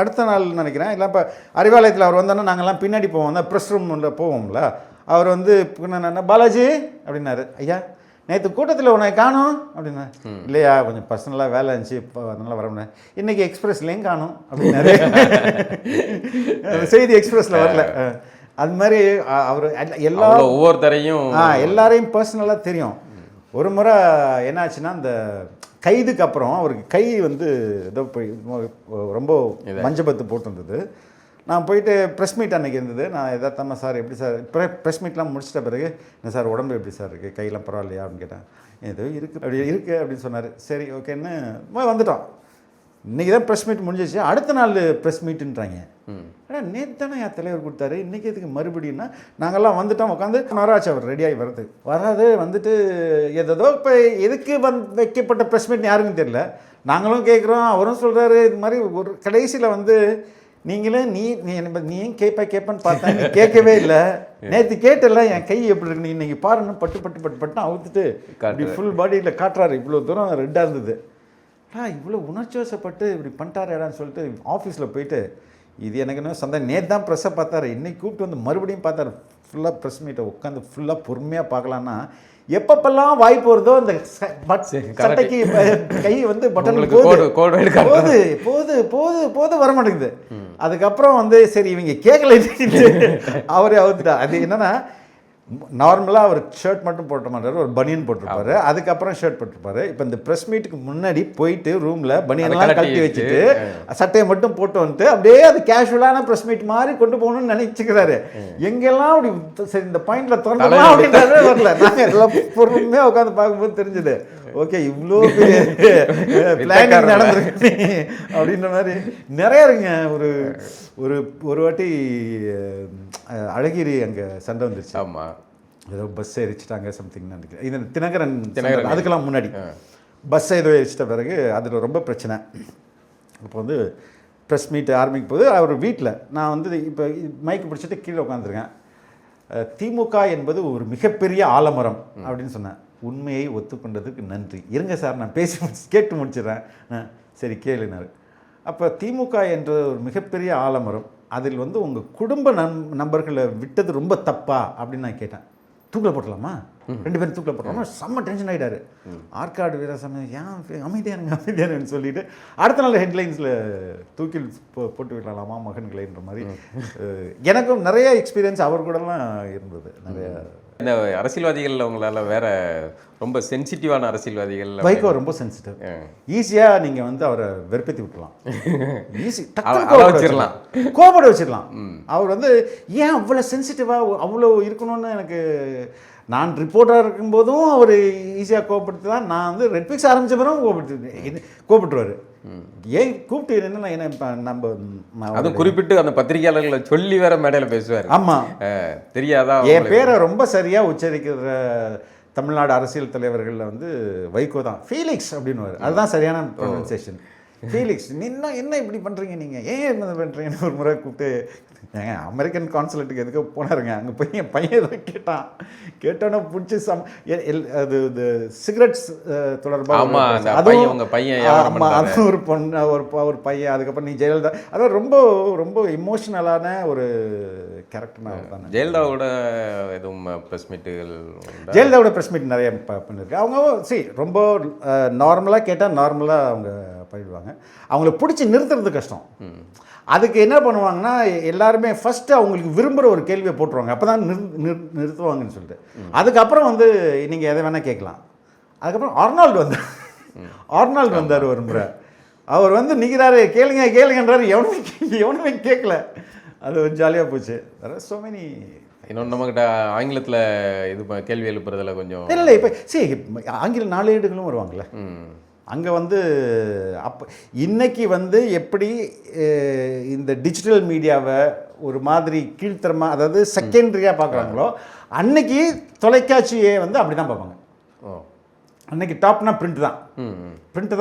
அடுத்த நாள் நினைக்கிறேன், இல்லை இப்போ அறிவாலயத்தில் அவர் வந்தோன்னா நாங்கள்லாம் பின்னாடி போவோம், தான் ப்ரெஸ் ரூமில் போவோம்ல. அவர் வந்து பாலாஜி அப்படின்னாரு, ஐயா நேற்று கூட்டத்தில் உன்னை காணும் அப்படின்னா, இல்லையா கொஞ்சம் பர்சனலாக வேலை இருந்துச்சு இப்போ அதனால வர முடியாது, இன்றைக்கி எக்ஸ்பிரஸ்லேயும் காணும் அப்படின்னாரு. செய்தி எக்ஸ்பிரஸில் வரல. அது மாதிரி அவர் ஒவ்வொருத்தரையும் எல்லாரையும் பர்சனலாக தெரியும். ஒரு முறை என்னாச்சுன்னா அந்த கைதுக்கு அப்புறம் அவருக்கு கை வந்து ஏதோ போய் ரொம்ப மஞ்சபத்து போட்டிருந்தது. நான் போயிட்டு ப்ரெஸ் மீட் அன்றைக்கி இருந்தது. நான் எதார்த்தமாக சார் எப்படி சார் ப்ரெஸ் மீட்லாம் முடிச்சிட்ட பிறகு என்ன சார் உடம்பு எப்படி சார் இருக்குது, கையெல்லாம் பரவாயில்லையா அப்படின்னு கேட்டேன். ஏதோ இருக்குது அப்படின்னு சொன்னார். சரி ஓகேன்னு வந்துட்டோம். இன்றைக்கி தான் ப்ரெஸ் மீட் முடிஞ்சிச்சு, அடுத்த நாள் ப்ரெஸ் மீட்டுன்றாங்க. ஏன்னா நேற்று தானே என் தலைவர் கொடுத்தாரு, இன்றைக்கி எதுக்கு மறுபடியும்னா நாங்கள்லாம் வந்துட்டோம் உட்காந்து நராச்சு அவர் ரெடியாகி வராது வந்துட்டு ஏதோ இப்போ எதுக்கு வைக்கப்பட்ட ப்ரெஸ் மீட்னு யாருக்கும் தெரியல. நாங்களும் கேட்குறோம், அவரும் சொல்கிறாரு. இது மாதிரி ஒரு கடைசியில் வந்து நீங்களே நீயும் கேட்பேன்னு பார்த்தா நீ கேட்கவே இல்லை, நேற்று கேட்டல என் கை எப்படி இருக்கு, இன்னைக்கு பாருன்னு பட்டு அவுத்துட்டு இப்படி ஃபுல் பாடியில் காட்டுறாரு. இவ்வளோ தூரம் ரெட்டாக இருந்தது. இவ்வளோ உணர்ச்சி வசப்பட்டு இப்படி பண்ணிட்டாரேடான்னு சொல்லிட்டு ஆஃபீஸில் போயிட்டு இது எனக்கு என்ன சந்தேகம். நேற்று தான் ப்ரெஸ்ஸை பார்த்தாரு, இன்னைக்கு கூப்பிட்டு வந்து மறுபடியும் பார்த்தாரு. ஃபுல்லாக ப்ரெஸ் மீட்டை உட்காந்து ஃபுல்லாக பொறுமையாக பார்க்கலான்னா எப்பப்பெல்லாம் வாய்ப்பு வருதோ அந்த சட்டைக்கு கை வந்து பட்டன் போது வர மாட்டேங்குது. அதுக்கப்புறம் வந்து சரி இவங்க கேட்கல அவரே அவுத்துட்டா. அது என்னன்னா நார்மலாக அவர் ஷர்ட் மட்டும் போட்ட மாட்டார், ஒரு பனியன் போட்டிருப்பாரு, அதுக்கப்புறம் ஷர்ட் போட்டிருப்பாரு. இப்போ இந்த ப்ரெஸ் மீட்டுக்கு முன்னாடி போயிட்டு ரூமில் பனியன்லாம் கழட்டி வச்சுட்டு சட்டையை மட்டும் போட்டு வந்துட்டு அப்படியே அது கேஷுவலான ப்ரெஸ் மீட் மாதிரி கொண்டு போகணும்னு நினைச்சுக்கிறாரு. எங்கெல்லாம் அப்படி சரி இந்த பாயிண்ட்ல திறந்துலாம் அப்படின்றதே வரல. நாங்கள் எல்லாம் பொறுமையாக உட்காந்து பார்க்கும்போது தெரிஞ்சுது, ஓகே இவ்வளோ பிளானிங் நடந்துருக்கு அப்படின்ற மாதிரி நிறையா இருக்குங்க. ஒரு வாட்டி அழகிரி அங்கே சண்டை வந்துருச்சு. ஆமாம், ஏதோ பஸ் எரிச்சிட்டாங்க சம்திங் நினைக்கிறேன். இது தினகரன் அதுக்கெல்லாம் முன்னாடி பஸ்ஸை ஏதோ எரிச்சிட்ட பிறகு அதில் ரொம்ப பிரச்சனை. இப்போ வந்து ப்ரெஸ் மீட் ஆரம்பிக்கும் போது அவர் வீட்டில் நான் வந்து இப்போ மைக்கு பிடிச்சிட்டு கீழே உட்காந்துருக்கேன். திமுக என்பது ஒரு மிகப்பெரிய ஆலமரம் அப்படின்னு சொன்னேன். உண்மையை ஒத்துக்கொண்டதுக்கு நன்றி. இருங்க சார் நான் கேட்டு முடிச்சிடறேன். சரி கேளுனாரு. அப்போ திமுக என்ற ஒரு மிகப்பெரிய ஆலமரம், அதில் வந்து உங்கள் குடும்ப நண்பர்களை விட்டது ரொம்ப தப்பா அப்படின்னு நான் கேட்டேன். தூக்கில் போட்டலாமா, 2 பேரும் தூக்கில் போட்டலாமா? செம்ம டென்ஷன் ஆகிட்டாரு. ஆற்காடு வீராசாமி ஏன் அமைதியானுன்னு சொல்லிட்டு அடுத்த நாள் ஹெட்லைன்ஸில் தூக்கில் போட்டு விடலாமா மகன்களேன்ற மாதிரி. எனக்கும் நிறைய எக்ஸ்பீரியன்ஸ் அவர் கூடலாம் இருந்தது. நிறைய இந்த அரசியல்வாதிகள் உங்களால் வேற ரொம்ப சென்சிட்டிவான அரசியல்வாதிகள். வைகோ ரொம்ப சென்சிட்டிவ். ஈஸியாக நீங்கள் வந்து அவரை வெறுப்பேற்றி விட்டுலாம், ஈஸி வச்சிடலாம், கோபப்பட வச்சிடலாம். அவர் வந்து ஏன் அவ்வளோ சென்சிட்டிவாக அவ்வளோ இருக்கணும்னு எனக்கு, நான் ரிப்போர்ட்டாக இருக்கும்போதும் அவர் ஈஸியாக கோபப்படுத்தி தான். நான் வந்து ரெட்பிக்ஸ் ஆரம்பித்த பிறகு கோபப்பட்டுருவார். ஏன் கூப்பிட்டு என்னன்னா என்ன நம்ம அதுவும் குறிப்பிட்டு அந்த பத்திரிகையாளர்களை சொல்லி வேற மேடையில் பேசுவார். ஆமாம், தெரியாதா என் பேரை ரொம்ப சரியாக உச்சரிக்கிற தமிழ்நாடு அரசியல் தலைவர்களில் வந்து வைகோ தான். ஃபீலிக்ஸ் அப்படின்னு அதுதான் சரியான ப்ரொனன்சியேஷன். ஃபீலிக்ஸ் இன்னும் என்ன இப்படி பண்ணுறீங்க நீங்கள், ஏன் என்ன பண்ணுறீங்கன்னு ஒரு முறை கூப்பிட்டு ஏங்க அமெரிக்கன் கான்சுலேட்டுக்கு எதுக்கு போனாருங்க. அங்கே போய் என் பையன் ஏதோ கேட்டோன்னே பிடிச்சி அது இது சிகரெட்ஸ் தொடர்பாக அதுவும் பையன், அதுவும் ஒரு பொண்ணு ஒரு பையன். அதுக்கப்புறம் நீ ஜெயலலிதா, அதாவது ரொம்ப ரொம்ப இமோஷனலான ஒரு கேரக்டர் தான். ஜெயலலிதாவோட எதுவும் ப்ரெஸ் மீட்டுகள், ஜெயலலிதாவோட ப்ரெஸ் மீட் நிறைய பண்ணியிருக்கு. அவங்க ரொம்ப நார்மலாக கேட்டால் நார்மலாக அவங்க பண்ணிடுவாங்க. அவங்கள பிடிச்சி நிறுத்துறது கஷ்டம். அதுக்கு என்ன பண்ணுவாங்கன்னா எல்லாருமே ஃபஸ்ட்டு அவங்களுக்கு விரும்புகிற ஒரு கேள்வியை போட்டுருவாங்க, அப்போ தான் நிறுத்துவாங்கன்னு சொல்லிட்டு. அதுக்கப்புறம் வந்து நீங்கள் எதை வேணால் கேட்கலாம். அதுக்கப்புறம் ஆர்னால்டு வந்தார் ஒரு முறை. அவர் வந்து நிற்கிறாரு, கேளுங்கன்றாரு, எவனுமே கேட்கல. அது ஒரு ஜாலியாக போச்சு. வேறு ஸோ மெனி. இன்னொன்று நம்மக்கிட்ட ஆங்கிலத்தில் இது கேள்வி எழுப்புறதுல கொஞ்சம் இல்லை. இப்போ சரி ஆங்கில நாளேடுகளும் வருவாங்கள்ல, அங்கே வந்து அப்போ இன்றைக்கி வந்து எப்படி இந்த டிஜிட்டல் மீடியாவை ஒரு மாதிரி கீழ்த்தரமாக, அதாவது செகண்டரியாக பார்க்குறாங்களோ, அன்னைக்கு தொலைக்காட்சியை வந்து அப்படி தான் பார்ப்பாங்க. அன்னைக்கு டாப்னா பிரிண்ட்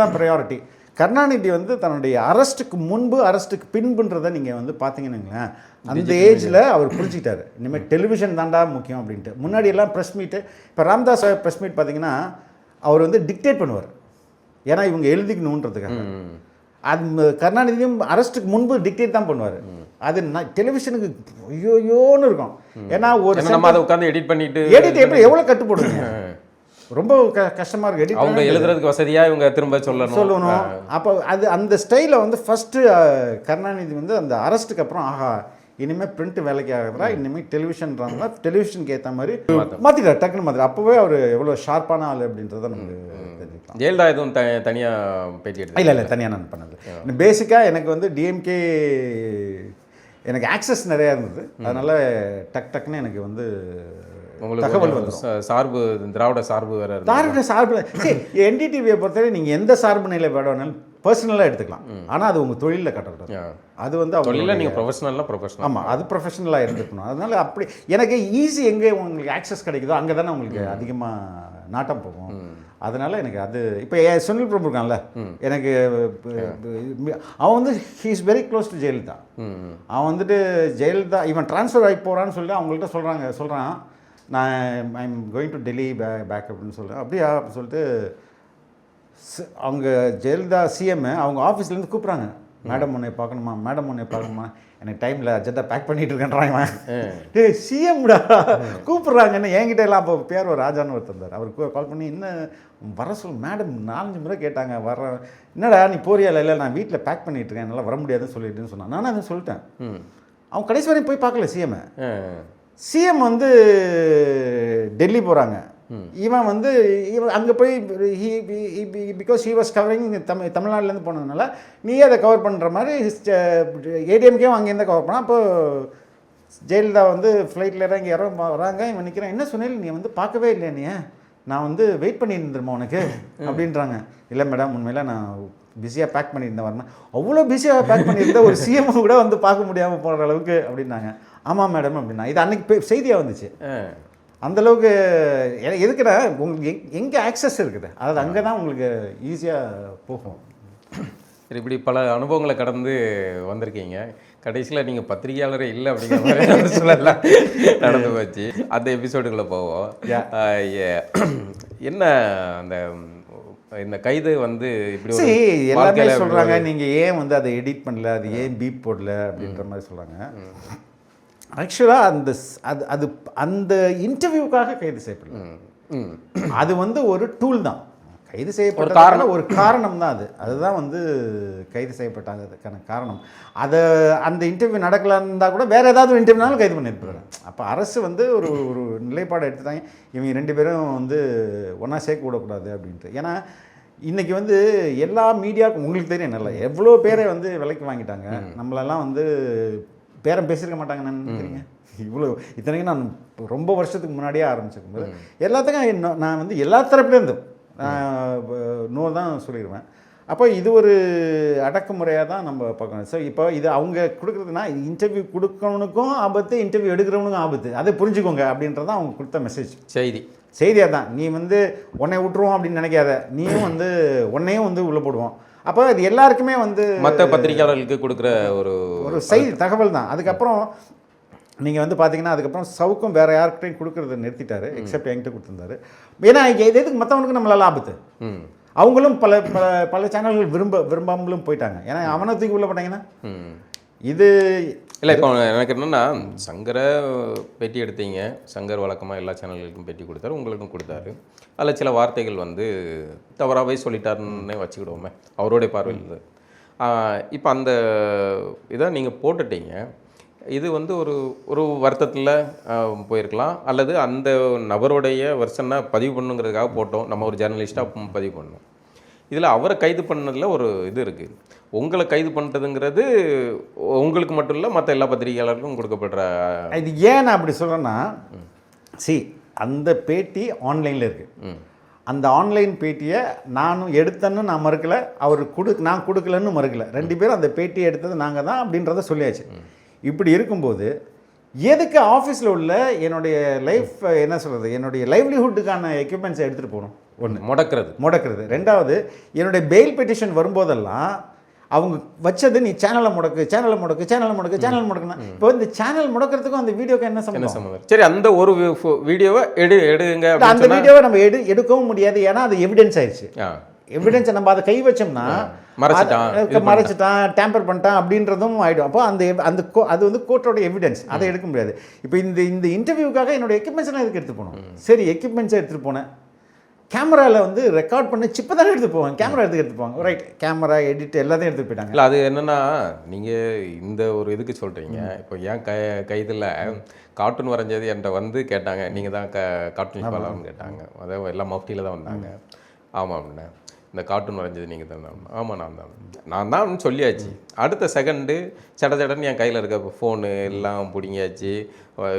தான் ப்ரையாரிட்டி. கருணாநிதி வந்து தன்னுடைய அரெஸ்ட்டுக்கு முன்பு அரெஸ்ட்டுக்கு பின்புன்றதை நீங்கள் வந்து பார்த்தீங்கன்னு அந்த ஏஜில் அவர் புரிஞ்சுக்கிட்டாரு, இனிமேல் டெலிவிஷன் தாண்டா முக்கியம் அப்படின்ட்டு. முன்னாடியெல்லாம் ப்ரெஸ் மீட்டு, இப்போ ராம்தாஸ் ப்ரெஸ் மீட் பார்த்தீங்கன்னா அவர் வந்து டிக்டேட் பண்ணுவார், ஏன்னா இவங்க எழுதிக்கணுன்றதுக்காக. அது கருணாநிதியும் அரெஸ்ட்டுக்கு முன்பு டிக்டேட் தான் பண்ணுவார். அது டெலிவிஷனுக்கு ஐயோயோன்னு இருக்கும். ஏன்னா ஒரு நம்ம அதை உட்காந்து எடிட் பண்ணிட்டு எப்படி எவ்வளோ கட்டு போடுங்க, ரொம்ப கஷ்டமாக இருக்குது. எடிட் அவங்க எழுதுறதுக்கு வசதியாக இவங்க திரும்ப சொல்லணும். அப்போ அது அந்த ஸ்டைலில் வந்து ஃபஸ்ட்டு கருணாநிதி வந்து அந்த அரெஸ்ட்டுக்கு அப்புறம் ஆஹா இனிமேல் பிரிண்ட் வேலைக்கு ஆகுறா, இனிமேல் டெலிவிஷன்றாங்க, டெலிவிஷனுக்கு ஏற்ற மாதிரி மாற்றிக்கிறார், டக்குன்னு மாத்திரம். அப்போவே அவர் எவ்வளோ ஷார்ப்பான ஆள் அப்படின்றத நமக்கு தெரிஞ்சுக்கலாம். ஜெயலலிதா எதுவும் தனியாக பேச்சு எடுத்து இல்லை தனியாக நான் பண்ணது. பேசிக்காக எனக்கு வந்து டிஎம்கே எனக்கு ஆக்சஸ் நிறையா இருந்தது. அதனால் டக்குன்னு எனக்கு வந்து தகவல் வந்துடும். சார்பு திராவிட சார்பு வேறு, திராவிட சார்பு. சரி, என்டிடிவியை பொறுத்தவரை நீங்கள் எந்த சார்பு நிலை வேணும்னாலும் பர்சனலாக எடுத்துக்கலாம். ஆனால் அது உங்கள் தொழிலில் கட்டக்கூடாது. அது வந்து தொழிலில் நீங்கள் ப்ரொஃபஷனல். ஆமாம், அது ப்ரொஃபஷனலாக இருந்துக்கணும். அதனால் அப்படி எனக்கு ஈஸி எங்கே உங்களுக்கு ஆக்சஸ் கிடைக்குதோ அங்கே தானே உங்களுக்கு அதிகமாக நாட்டம் போகும். அதனால் எனக்கு அது இப்போ சுனில் பிரபு இருக்கான்ல, எனக்கு அவன் வந்து he is very close to Jayalalithaa. அவன் வந்துட்டு ஜெயலலிதா இவன் ட்ரான்ஸ்ஃபர் ஆகி போகிறான்னு சொல்லி அவங்கள்ட்ட சொல்கிறான், நான் I'm going to Delhi back அப்படின்னு சொல்கிறேன். அப்படியா அப்படின்னு சொல்லிட்டு அவங்க ஜெயலலிதா சிஎம் அவங்க ஆஃபீஸ்லேருந்து கூப்பிட்றாங்க, மேடம் உன்னை பார்க்கணுமா, மேடம் உன்னை பார்க்கணுமா, எனக்கு டைமில் அர்ஜென்ட்டாக பேக் பண்ணிட்டு இருக்கேன்றாங்க. டேய் சிஎம்டா கூப்பிட்றாங்கன்னு என்கிட்ட எல்லாம். அப்போ பேர் ஒரு ராஜான்னு ஒருத்தர் இருந்தார். அவருக்கு கால் பண்ணி இன்னும் வர சொல் மேடம் 4-5 முறை கேட்டாங்க. என்னடா நீ போறியா? இல்லை நான் வீட்டில் பேக் பண்ணிட்டு இருக்கேன், என்னால் வர முடியாதுன்னு சொல்லிட்டுன்னு சொன்னான். நானும் அதை சொல்லிட்டேன். அவன் கடைசி வரையும் போய் பார்க்கல சிஎம் வந்து டெல்லி போகிறாங்க. இவன் வந்து அங்கே போய் பிகாஸ் ஹி வாஸ் கவரிங் தமிழ்நாட்டிலேருந்து போனதுனால நீ அதை கவர் பண்ணுற மாதிரி ஏடிஎம்கேவும் அங்கேருந்து கவர் பண்ணால். அப்போ ஜெயலலிதா வந்து ஃப்ளைட்டில் இறங்கி வராங்க. இவன் நிற்கிறான். என்ன சொன்னேன் நீ வந்து பார்க்கவே இல்லை, நீ நான் வந்து வெயிட் பண்ணியிருந்துருமா உனக்கு அப்படின்றாங்க. இல்லை மேடம் உண்மையில் நான் பிஸியாக பேக் பண்ணியிருந்தேன் வரணும். அவ்வளோ பிஸியாக பேக் பண்ணியிருந்தேன் ஒரு சிஎம் கூட வந்து பார்க்க முடியாமல் போகிற அளவுக்கு அப்படின்னாங்க. ஆமாம் மேடம் அப்படின்னா. இது அன்றைக்கி செய்தியாக வந்துச்சு. அந்தளவுக்கு எதுக்குடா உங்களுக்கு எங்கே ஆக்சஸ் இருக்குது, அதாவது அங்கே தான் உங்களுக்கு ஈஸியாக போகும். சரி, இப்படி பல அனுபவங்களை கடந்து வந்திருக்கீங்க. கடைசியில் நீங்கள் பத்திரிகையாளரே இல்லை அப்படிங்கிற மாதிரி சொல்லலாம் நடந்து போச்சு. அந்த எபிசோடுக்குள்ளே போவோம். என்ன அந்த இந்த கைது வந்து இப்படி சரி எல்லாமே சொல்கிறாங்க, நீங்கள் ஏன் வந்து அதை எடிட் பண்ணல, அது ஏன் பீப் போடல அப்படின்ற மாதிரி சொல்கிறாங்க. ஆக்சுவலாக அது அந்த இன்டர்வியூக்காக கைது செய்யப்படல. அது வந்து ஒரு டூல் தான். கைது செய்யப்பட்ட ஒரு காரணம் தான் அதுதான் வந்து கைது செய்யப்பட்டாங்க. அதுக்கான காரணம் அதை அந்த இன்டர்வியூ நடக்கலான்னு இருந்தால் கூட வேறு ஏதாவது ஒரு இன்டர்வியூனாலும் கைது பண்ணியிருப்பாங்க. அப்போ அரசு வந்து ஒரு நிலைப்பாடு எடுத்துட்டாங்க, இவங்க 2 பேரும் வந்து ஒன்றா சேர்க்க விடக்கூடாது அப்படின்ட்டு. ஏன்னா இன்றைக்கி வந்து எல்லா மீடியாவுக்கும் உங்களுக்கு தெரியும் நல்லா எவ்வளோ பேரை வந்து விலைக்கு வாங்கிட்டாங்க. நம்மளெல்லாம் வந்து பேரம் பேசியிருக்க மாட்டாங்க நான் நினைக்கிறீங்க. இவ்வளோ இத்தனைக்கும் நான் ரொம்ப வருஷத்துக்கு முன்னாடியே ஆரம்பிச்சிருக்கும்போது எல்லாத்துக்கும் நான் வந்து எல்லா தரப்புலேருந்தும் நோ தான் சொல்லிடுவேன். அப்போ இது ஒரு அடக்குமுறையாக தான் நம்ம பார்க்கணும். ஸோ இப்போ இது அவங்க கொடுக்குறதுனா இன்டர்வியூ கொடுக்கறவனுக்கும் ஆபத்து, இன்டர்வியூ எடுக்கிறவனுக்கும் ஆபத்து, அதை புரிஞ்சுக்கோங்க அப்படின்றதான் அவங்க கொடுத்த மெசேஜ். செய்தியாக தான். நீ வந்து உன்னை விட்டுருவோம் அப்படின்னு நினைக்காத, நீயும் வந்து உன்னையும் வந்து உள்ளே போடுவோம். அப்போ அது எல்லாருக்குமே வந்து மற்ற பத்திரிகையாளர்களுக்கு கொடுக்குற ஒரு செய்தி தகவல் தான். அதுக்கப்புறம் நீங்கள் வந்து பார்த்தீங்கன்னா அதுக்கப்புறம் சவுக்கும் வேறு யார்கிட்டையும் கொடுக்குறத நிறுத்திட்டாரு, எக்ஸப்ட் என்கிட்ட கொடுத்துருந்தாரு. ஏன்னா எதுக்கு மற்றவனுக்கு நம்மளால் ஆபத்து. அவங்களும் பல பல பல சேனல்கள் விரும்பாமலும் போயிட்டாங்க. ஏன்னா அவனை தூக்கி உள்ள போட்டாங்கன்னா இது இல்லை. இப்போ எனக்கு என்னென்னா சங்கரை பேட்டி எடுத்தீங்க. சங்கர் வழக்கமாக எல்லா சேனல்களுக்கும் பேட்டி கொடுத்தாரு, உங்களுக்கும் கொடுத்தாரு. அதில் சில வார்த்தைகள் வந்து தவறாகவே சொல்லிட்டாருன்னு வச்சுக்கிடுவோமே அவருடைய பார்வையில். இப்போ அந்த இதை நீங்கள் போட்டுட்டீங்க. இது வந்து ஒரு வருத்தத்தில் போயிருக்கலாம், அல்லது அந்த நபருடைய வெர்ஷனை பதிவு பண்ணுங்கிறதுக்காக போட்டோம். நம்ம ஒரு ஜேர்னலிஸ்ட்டாக பதிவு பண்ணோம். இதில் அவரை கைது பண்ணதில் ஒரு இது இருக்குது. உங்களை கைது பண்ணுறதுங்கிறது உங்களுக்கு மட்டும் இல்லை, மற்ற எல்லா பத்திரிகையாளர்களுக்கும் கொடுக்கப்படுற. இது ஏன் நான் அப்படி சொல்கிறேன்னா, அந்த பேட்டி ஆன்லைனில் இருக்குது. அந்த ஆன்லைன் பேட்டியை நானும் எடுத்தேன்னு நான் மறுக்கலை, அவர் நான் கொடுக்கலன்னு மறுக்கலை. 2 பேரும் அந்த பேட்டியை எடுத்தது நாங்கள் தான் அப்படின்றத சொல்லியாச்சு. இப்படி இருக்கும்போது எதுக்கு ஆஃபீஸில் உள்ள என்னுடைய லைஃப் என்ன சொல்கிறது, என்னுடைய லைவ்லிஹுட்டுக்கான எக்யூப்மெண்ட்ஸை எடுத்துகிட்டு போகணும். ஒன்று முடக்கிறது. 2வது என்னுடைய பெயில் பெட்டிஷன் வரும்போதெல்லாம் அவங்க வச்சது நீ சேனலை முடக்குனா இப்போ இந்த சேனல் முடக்கிறதுக்கும் அந்த வீடியோக்கு என்ன சம்பந்தம்? சரி, அந்த ஒரு வீடியோவை எடுங்க. அந்த வீடியோவை நம்ம எடுக்கவும் முடியாது, ஏன்னா அது எவிடன்ஸ் ஆயிடுச்சு. எவிடன்ஸை நம்ம அதை கை வச்சோம்னா மறைச்சிட்டான், டேம்பர் பண்ணிட்டான் அப்படின்றதும் ஆகிடும். அப்போ அது வந்து கோர்ட்டோட எவிடன்ஸ், அதை எடுக்க முடியாது. இப்போ இந்த இன்டர்வியூக்காக என்னோட எக்யூப்மெண்ட்ஸ்லாம் எதுக்கு எடுத்து போனோம்? சரி, எக்யூப்மெண்ட்ஸை எடுத்துகிட்டு போனேன். கேமராவில் வந்து ரெக்கார்ட் பண்ண சிப்பை தானே எடுத்து போவாங்க, கேமரா எடுத்து போவாங்க. ரைட், கேமரா எடிட் எல்லாத்தையும் எடுத்துகிட்டு போயிட்டாங்க. இல்லை, அது என்னென்னா நீங்கள் இந்த ஒரு இதுக்கு சொல்கிறீங்க. இப்போ ஏன் கைதில் கார்ட்டூன் வரைஞ்சது என்கிட்ட வந்து கேட்டாங்க, நீங்கள் தான் கார்ட்டூன் பாலான்னு கேட்டாங்க. அதாவது எல்லாம் மஃப்டியில் தான் வந்தாங்க. ஆமாம் அப்படின்னா, இந்த கார்ட்டூன் வரைஞ்சது நீங்கள் தான்? ஆமாம் நான் தான் சொல்லியாச்சு. அடுத்த செகண்டு சடன்னு என் கையில் இருக்க ஃபோனு எல்லாம் பிடிங்கியாச்சு.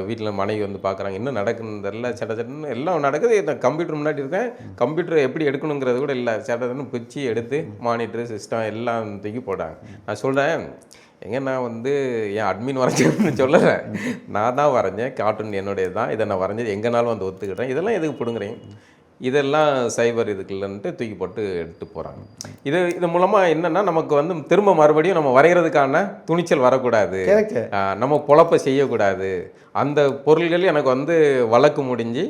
வீட்டில் மனைவி வந்து பார்க்குறாங்க, என்ன நடக்குன்னு தெரியல. சடன்னு எல்லாம் நடக்குது. நான் கம்ப்யூட்டர் முன்னாடி இருக்கேன், கம்ப்யூட்டர் எப்படி எடுக்கணுங்கிறது கூட இல்லை. சடன்னு பிச்சு எடுத்து மானிட்டரு சிஸ்டம் எல்லாம் தூக்கி போட்டாங்க. நான் சொல்கிறேன், நான் வந்து என் அட்மின் வரைஞ்சேன்னு சொல்லலை, நான் தான் வரைஞ்சேன், கார்ட்டூன் என்னுடைய தான், இதை நான் வரைஞ்சது எங்கேனாலும் வந்து ஒத்துக்கிட்டேன். இதெல்லாம் எதுக்கு பிடுங்குறேன்? இதெல்லாம் சைபர் இதுக்குள்ளன்ட்டு தூக்கி போட்டு எடுத்து போகிறாங்க. இது மூலமாக என்னென்னா நமக்கு வந்து திரும்ப மறுபடியும் நம்ம வரைகிறதுக்கான துணிச்சல் வரக்கூடாது, நம்ம பொழப்ப செய்யக்கூடாது. அந்த பொருள்கள் எனக்கு வந்து வழக்கு முடிஞ்சு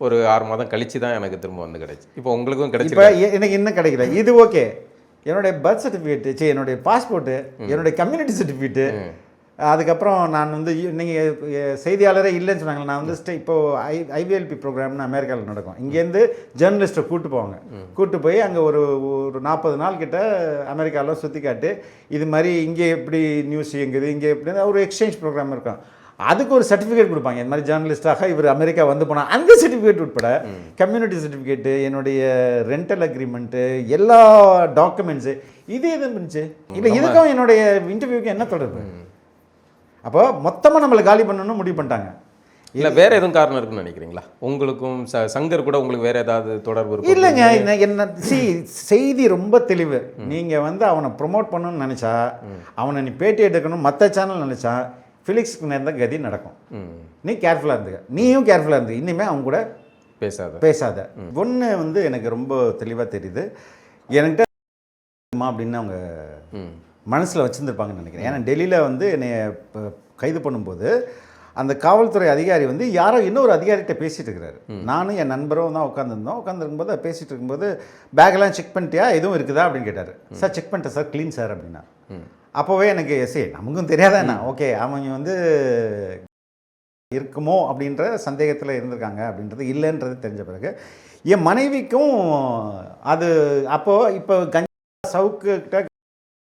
ஒரு 6 மாதம் கழித்து தான் எனக்கு திரும்ப வந்து கிடைச்சி. இப்போ உங்களுக்கும் கிடைச்சி. இப்போ எனக்கு இன்னும் கிடைக்கல. இது ஓகே, என்னுடைய பர்த் சர்டிஃபிகேட்டு, என்னுடைய பாஸ்போர்ட்டு, என்னுடைய கம்யூனிட்டி சர்டிஃபிகேட்டு, அதுக்கப்புறம் நான் வந்து நீங்கள் செய்தியாளரே இல்லைன்னு சொன்னாங்க. நான் வந்து இப்போது ஐவிஎல்பி ப்ரோக்ராம்னு அமெரிக்காவில் நடக்கும். இங்கேருந்து ஜேர்னலிஸ்ட்டை கூப்பிட்டு போவாங்க. கூப்பிட்டு போய் அங்கே ஒரு 40 நாள் கிட்ட அமெரிக்காவில் சுற்றி காட்டு, இது மாதிரி இங்கே எப்படி நியூஸ் இயங்குது, இங்கே எப்படி ஒரு எக்ஸ்சேஞ்ச் ப்ரோக்ராம் இருக்கும். அதுக்கு ஒரு சர்டிஃபிகேட் கொடுப்பாங்க. இந்த மாதிரி ஜேர்னலிஸ்டாக இவர் அமெரிக்கா வந்து போனால் அந்த சர்டிஃபிகேட் உட்பட கம்யூனிட்டி சர்டிஃபிகேட்டு, என்னுடைய ரெண்டல் அக்ரிமெண்ட்டு, எல்லா டாக்குமெண்ட்ஸு இது எது இருந்துச்சு. இல்லை இதுக்கும் என்னுடைய இன்டர்வியூக்கு என்ன தொடர்பு? அப்போ மொத்தமாக நம்மளை காலி பண்ணணும்னு முடிவு பண்ணிட்டாங்க. இல்லை வேற எதுவும் காரணம் இருக்குன்னு நினைக்கிறீங்களா? உங்களுக்கும் சங்கர் கூட உங்களுக்கு வேற ஏதாவது தொடர்பு இருக்கும்? இல்லைங்க, என்ன செய்தி ரொம்ப தெளிவு. நீங்கள் வந்து அவனை ப்ரொமோட் பண்ணணும்னு நினச்சா, அவனை நீ பேட்டி எடுக்கணும் மற்ற சேனல் நினச்சா, ஃபிலிக்ஸ்க்கு நேர்ந்த கதி நடக்கும். நீ கேர்ஃபுல்லாக இருந்துக்க, நீயும் கேர்ஃபுல்லாக இருந்து, இனிமேல் அவங்க கூட பேசாத. ஒன்று வந்து எனக்கு ரொம்ப தெளிவாக தெரியுது, என்கிட்ட அப்படின்னு அவங்க மனசில் வச்சுருந்துருப்பாங்கன்னு நினைக்கிறேன். ஏன்னா டெல்லியில் வந்து என்னை கைது பண்ணும்போது அந்த காவல்துறை அதிகாரி வந்து யாரோ இன்னொரு அதிகாரிகிட்ட பேசிகிட்டு இருக்கிறாரு. நானும் என் நண்பரும் தான் உட்காந்துருக்கும்போது பேசிகிட்டு இருக்கும்போது பேக்கெல்லாம் செக் பண்ணிட்டியா, எதுவும் இருக்குதா அப்படின்னு கேட்டார். சார் செக் பண்ணிட்டேன் சார், க்ளீன் சார் அப்படின்னா. அப்போவே எனக்கு சரி நமக்கும் தெரியாதாண்ணா, ஓகே அவங்க வந்து இருக்குமோ அப்படின்ற சந்தேகத்தில் இருந்திருக்காங்க அப்படின்றது இல்லைன்றது தெரிஞ்ச பிறகு என் மனைவிக்கும் அது அப்போது இப்போ சவுக்கிட்ட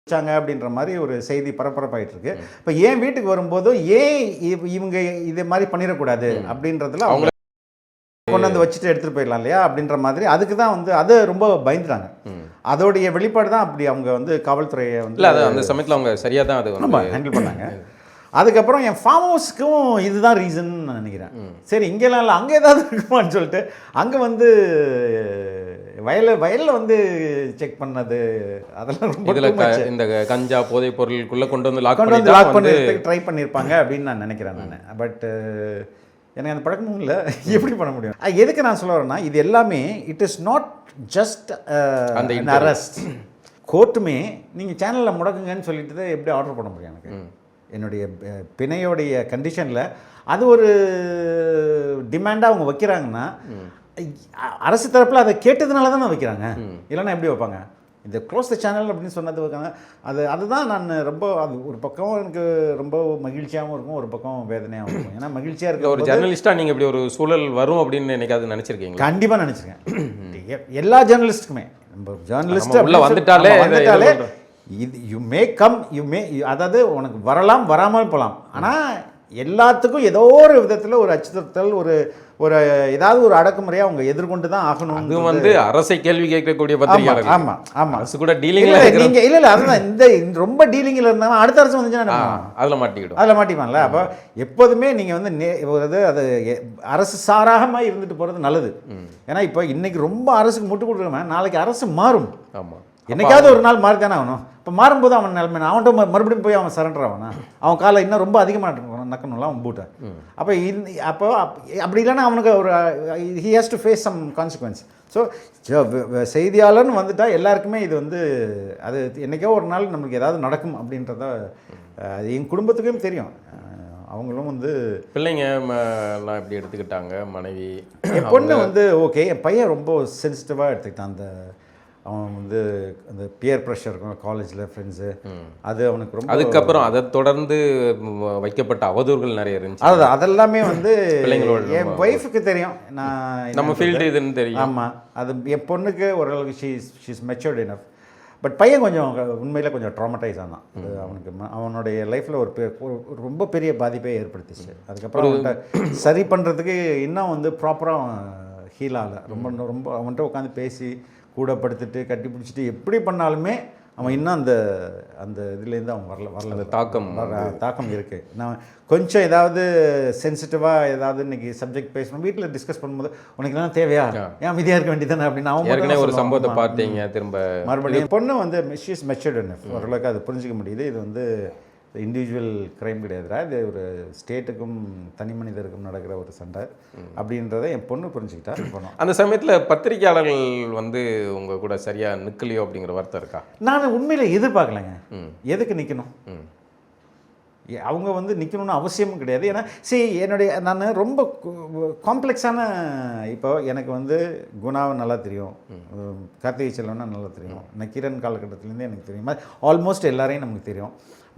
வச்சாங்க அப்படின்ற மாதிரி ஒரு செய்தி பரபரப்பாயிட்டு இருக்கு. இப்போ ஏன் வீட்டுக்கு வரும்போதும் ஏன் இவங்க இதே மாதிரி பண்ணிடக்கூடாது அப்படின்றதுல அவங்க கொண்டு வந்து வச்சுட்டு எடுத்துகிட்டு போயிடலாம் இல்லையா அப்படின்ற மாதிரி அதுக்கு தான் வந்து அது ரொம்ப பயந்துட்டாங்க. அதோடைய வெளிப்பாடு தான் அப்படி அவங்க வந்து காவல்துறையை வந்து அந்த சமயத்தில் அவங்க சரியாக தான் அது ஹேண்டில் பண்ணாங்க. அதுக்கப்புறம் என் ஃபார்ம் ஹவுஸ்க்கும் இதுதான் ரீசன் நான் நினைக்கிறேன். சரி இங்கெல்லாம் இல்லை, அங்கே ஏதாவது இருக்குமான்னு சொல்லிட்டு அங்கே வந்து வயலில் வந்து செக் பண்ணது அதெல்லாம் ரொம்ப இந்த கஞ்சா போதைப் பொருளுக்குள்ளே கொண்டு வந்து லாக் பண்ணி ட்ரை பண்ணியிருப்பாங்க அப்படின்னு நான் நினைக்கிறேன் நான். பட் எனக்கு அந்த பழக்கமும் இல்லை, எப்படி பண்ண முடியும்? எதுக்கு நான் சொல்ல வரேன்னா, இது எல்லாமே இட் இஸ் நாட் ஜஸ்ட் அந்த அரெஸ்ட். கோர்ட்டுமே நீங்கள் சேனலில் முடக்குங்கன்னு சொல்லிட்டு எப்படி ஆர்டர் பண்ண முடியும்? எனக்கு என்னுடைய பிணையோடைய கண்டிஷனில் அது ஒரு டிமாண்டாக அவங்க வைக்கிறாங்கன்னா அரசு தரப்பில் அதை கேட்டதுனால தான் வைக்கிறாங்க. இல்லைன்னா எப்படி வைப்பாங்க? இந்த க்ளோஸ் த சேனல் அப்படின்னு சொன்னது வைக்காங்க. அதுதான் நான் ரொம்ப அது ஒரு பக்கம் எனக்கு ரொம்ப மகிழ்ச்சியாகவும் இருக்கும், ஒரு பக்கம் வேதனையாகவும் இருக்கும். ஏன்னா மகிழ்ச்சியாக இருக்க ஒரு ஜேர்னலிஸ்ட்டாக நீங்கள் இப்படி ஒரு சூழல் வரும் அப்படின்னு என்னைக்காவது நினச்சிருக்கீங்க? கண்டிப்பாக நினச்சிருக்கேன். எல்லா ஜேர்னலிஸ்ட்டுக்குமே நம்ம ஜேர்னலிஸ்ட் வந்துட்டாலே இது யூ மே கம் அதாவது உனக்கு வரலாம் வராமல் போகலாம், ஆனால் எல்லாத்துக்கும் ஏதோ ஒரு விதத்தில் ஒரு அச்சுறுத்தல் ஒரு ஒரு ஏதாவது ஒரு அடக்குமுறையாக அவங்க எதிர்கொண்டு தான் ஆகணும். அது வந்து அரசை கேள்வி கேட்கக்கூடிய பத்திரிகை. ஆமாம் ஆமாம், அரசு கூட டீலிங்கில் நீங்கள் இல்லை அதுதான் இந்த ரொம்ப டீலிங்கில் இருந்தாலும் அடுத்த அரசு வந்துச்சுன்னா அதில் மாட்டிப்பான்ல. அப்போ எப்போதுமே நீங்கள் வந்து அது அரசு சாராகமாக இருந்துட்டு போகிறது நல்லது. ஏன்னா இப்போ இன்னைக்கு ரொம்ப அரசுக்கு முட்டு கொடுக்குறவன் நாளைக்கு அரசு மாறும். ஆமாம், என்னைக்காவது ஒரு நாள் மாறி தானே ஆகணும். இப்போ மாறும்போது அவன் நிலைமை அவன்கிட்ட மறுபடியும் போய் அவன் சரண்டர் ஆகனா, அவன் காலை இன்னும் ரொம்ப அதிகமாக நக்கணும்ல அவன் பூட்டை. அப்போ அப்படி இல்லைன்னா அவனுக்கு ஒரு he has to face some consequence. So செய்தியாளர்னு வந்துட்டால் எல்லாருக்குமே இது வந்து அது என்றைக்கோ ஒரு நாள் நம்மளுக்கு ஏதாவது நடக்கும் அப்படின்றத அது என் குடும்பத்துக்கும் தெரியும். அவங்களும் வந்து பிள்ளைங்க எல்லாம் எப்படி எடுத்துக்கிட்டாங்க? மனைவி என் பொண்ணு வந்து ஓகே, என் பையன் ரொம்ப சென்சிட்டிவாக எடுத்துக்கிட்டான். அவன் வந்து அந்த பியர் ப்ரெஷர் இருக்கும் காலேஜில் ஃப்ரெண்ட்ஸு, அது அவனுக்கு ரொம்ப. அதுக்கப்புறம் அதை தொடர்ந்து வைக்கப்பட்ட அவதூறுகள் நிறைய இருந்துச்சு. அதெல்லாமே வந்து என் ஒய்ஃபுக்கு தெரியும், நான் நம்ம ஃபீல்டு இதுன்னு தெரியும். ஆமாம், அது என் பொண்ணுக்கு ஓரளவுக்கு ஷீஸ் மெச்சூர்ட் இனஃப். பட் பையன் கொஞ்சம் உண்மையில் கொஞ்சம் ட்ராமடைஸ் ஆனான். அது அவனுக்கு அவனுடைய லைஃப்பில் ஒரு ரொம்ப பெரிய பாதிப்பை ஏற்படுத்திச்சு. அதுக்கப்புறம் அவன்கிட்ட சரி பண்ணுறதுக்கு இன்னும் வந்து ப்ராப்பராக ஹீல் ஆகலை. ரொம்ப அவன்கிட்ட உட்காந்து பேசி கூட படுத்துட்டு கட்டி பிடிச்சிட்டு எப்படி பண்ணாலுமே அவன் இன்னும் அந்த இதுலேருந்து அவன் வரல. அந்த தாக்கம் இருக்குது. நான் கொஞ்சம் ஏதாவது சென்சிட்டிவாக ஏதாவது இன்றைக்கி சப்ஜெக்ட் பேசணும் வீட்டில் டிஸ்கஸ் பண்ணும்போது உனக்கு என்ன தேவையா, ஏன் அமைதியாக இருக்க வேண்டியதானே அப்படின்னு அவன் ஒரு சம்பவத்தை பார்த்தீங்க. திரும்ப மறுபடியும் பொண்ணு வந்து ஷீஸ் மெச்சூர்ட் இனஃப், ஓரளவுக்கு அது புரிஞ்சிக்க முடியுது. இது வந்து இண்டிவிஜுவல் கிரைம் கிடையாதுரா, இது ஒரு ஸ்டேட்டுக்கும் தனி மனிதருக்கும் நடக்கிற ஒரு சண்டை அப்படின்றத என் பொண்ணு புரிஞ்சுக்கிட்டா. போனோம் அந்த சமயத்தில் பத்திரிகையாளர்கள் வந்து உங்கள் கூட சரியாக நிற்கலையோ அப்படிங்கிற வார்த்தை இருக்கா? நான் உண்மையில் எதிர்பார்க்கலைங்க. எதுக்கு நிற்கணும்? அவங்க வந்து நிற்கணும்னு அவசியமும் கிடையாது. ஏன்னா நான் ரொம்ப காம்ப்ளெக்ஸான, இப்போ எனக்கு வந்து குணாவை நல்லா தெரியும், கார்த்திகை செல்வனா நல்லா தெரியும், நக்கீரன் காலகட்டத்திலேருந்தே எனக்கு தெரியும், ஆல்மோஸ்ட் எல்லாரையும் நமக்கு தெரியும்.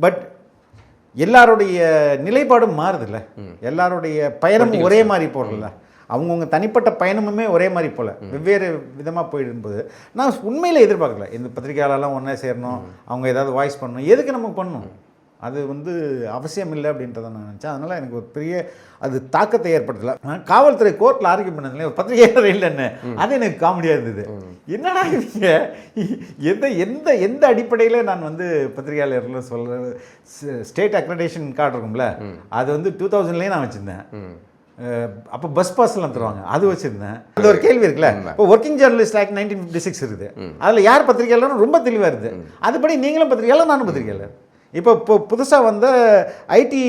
பட் எல்லாருடைய நிலைப்பாடும் மாறுதில்ல, எல்லாருடைய பயணமும் ஒரே மாதிரி போடல, அவங்கவுங்க தனிப்பட்ட பயணமுமே ஒரே மாதிரி போல் வெவ்வேறு விதமாக போயிடும்போது நான் உண்மையில் எதிர்பார்க்கல இந்த பத்திரிகையாளர்லாம் ஒன்றே சேரணும், அவங்க ஏதாவது வாய்ஸ் பண்ணணும், எதுக்கு நம்ம பண்ணணும், அது வந்து அவசியம் இல்லை அப்படின்றத நான் நினச்சேன். அதனால் எனக்கு ஒரு பெரிய அது தாக்கத்தை ஏற்படுத்தலை. காவல்துறை கோர்ட்டில் ஆர்கியூ பண்ணதுல ஒரு பத்திரிகையாளர் இல்லைன்னு அது எனக்கு காமெடியாக இருந்தது. என்னடா இவங்க எந்த அடிப்படையில் நான் வந்து பத்திரிகையாளர்கள் சொல்கிற ஸ்டேட் அக்ரெடிடேஷன் கார்டு இருக்கும்ல, அது வந்து 2000லேயே நான் வச்சுருந்தேன். அப்போ பஸ் பாஸ்லாம் தருவாங்க, அது வச்சுருந்தேன். அது ஒரு கேள்வி இருக்குல்ல, இப்போ ஒர்க்கிங் ஜேர்னலிஸ்ட் ஆக்ட் 1956 இருக்குது, அதில் யார் பத்திரிகையாளரும் ரொம்ப தெளிவாக இருக்குது. அதுபடி நீங்களும் பத்திரிகையாளர், நானும் பத்திரிகையாளர். இப்போ புதுசாக வந்த ஐடி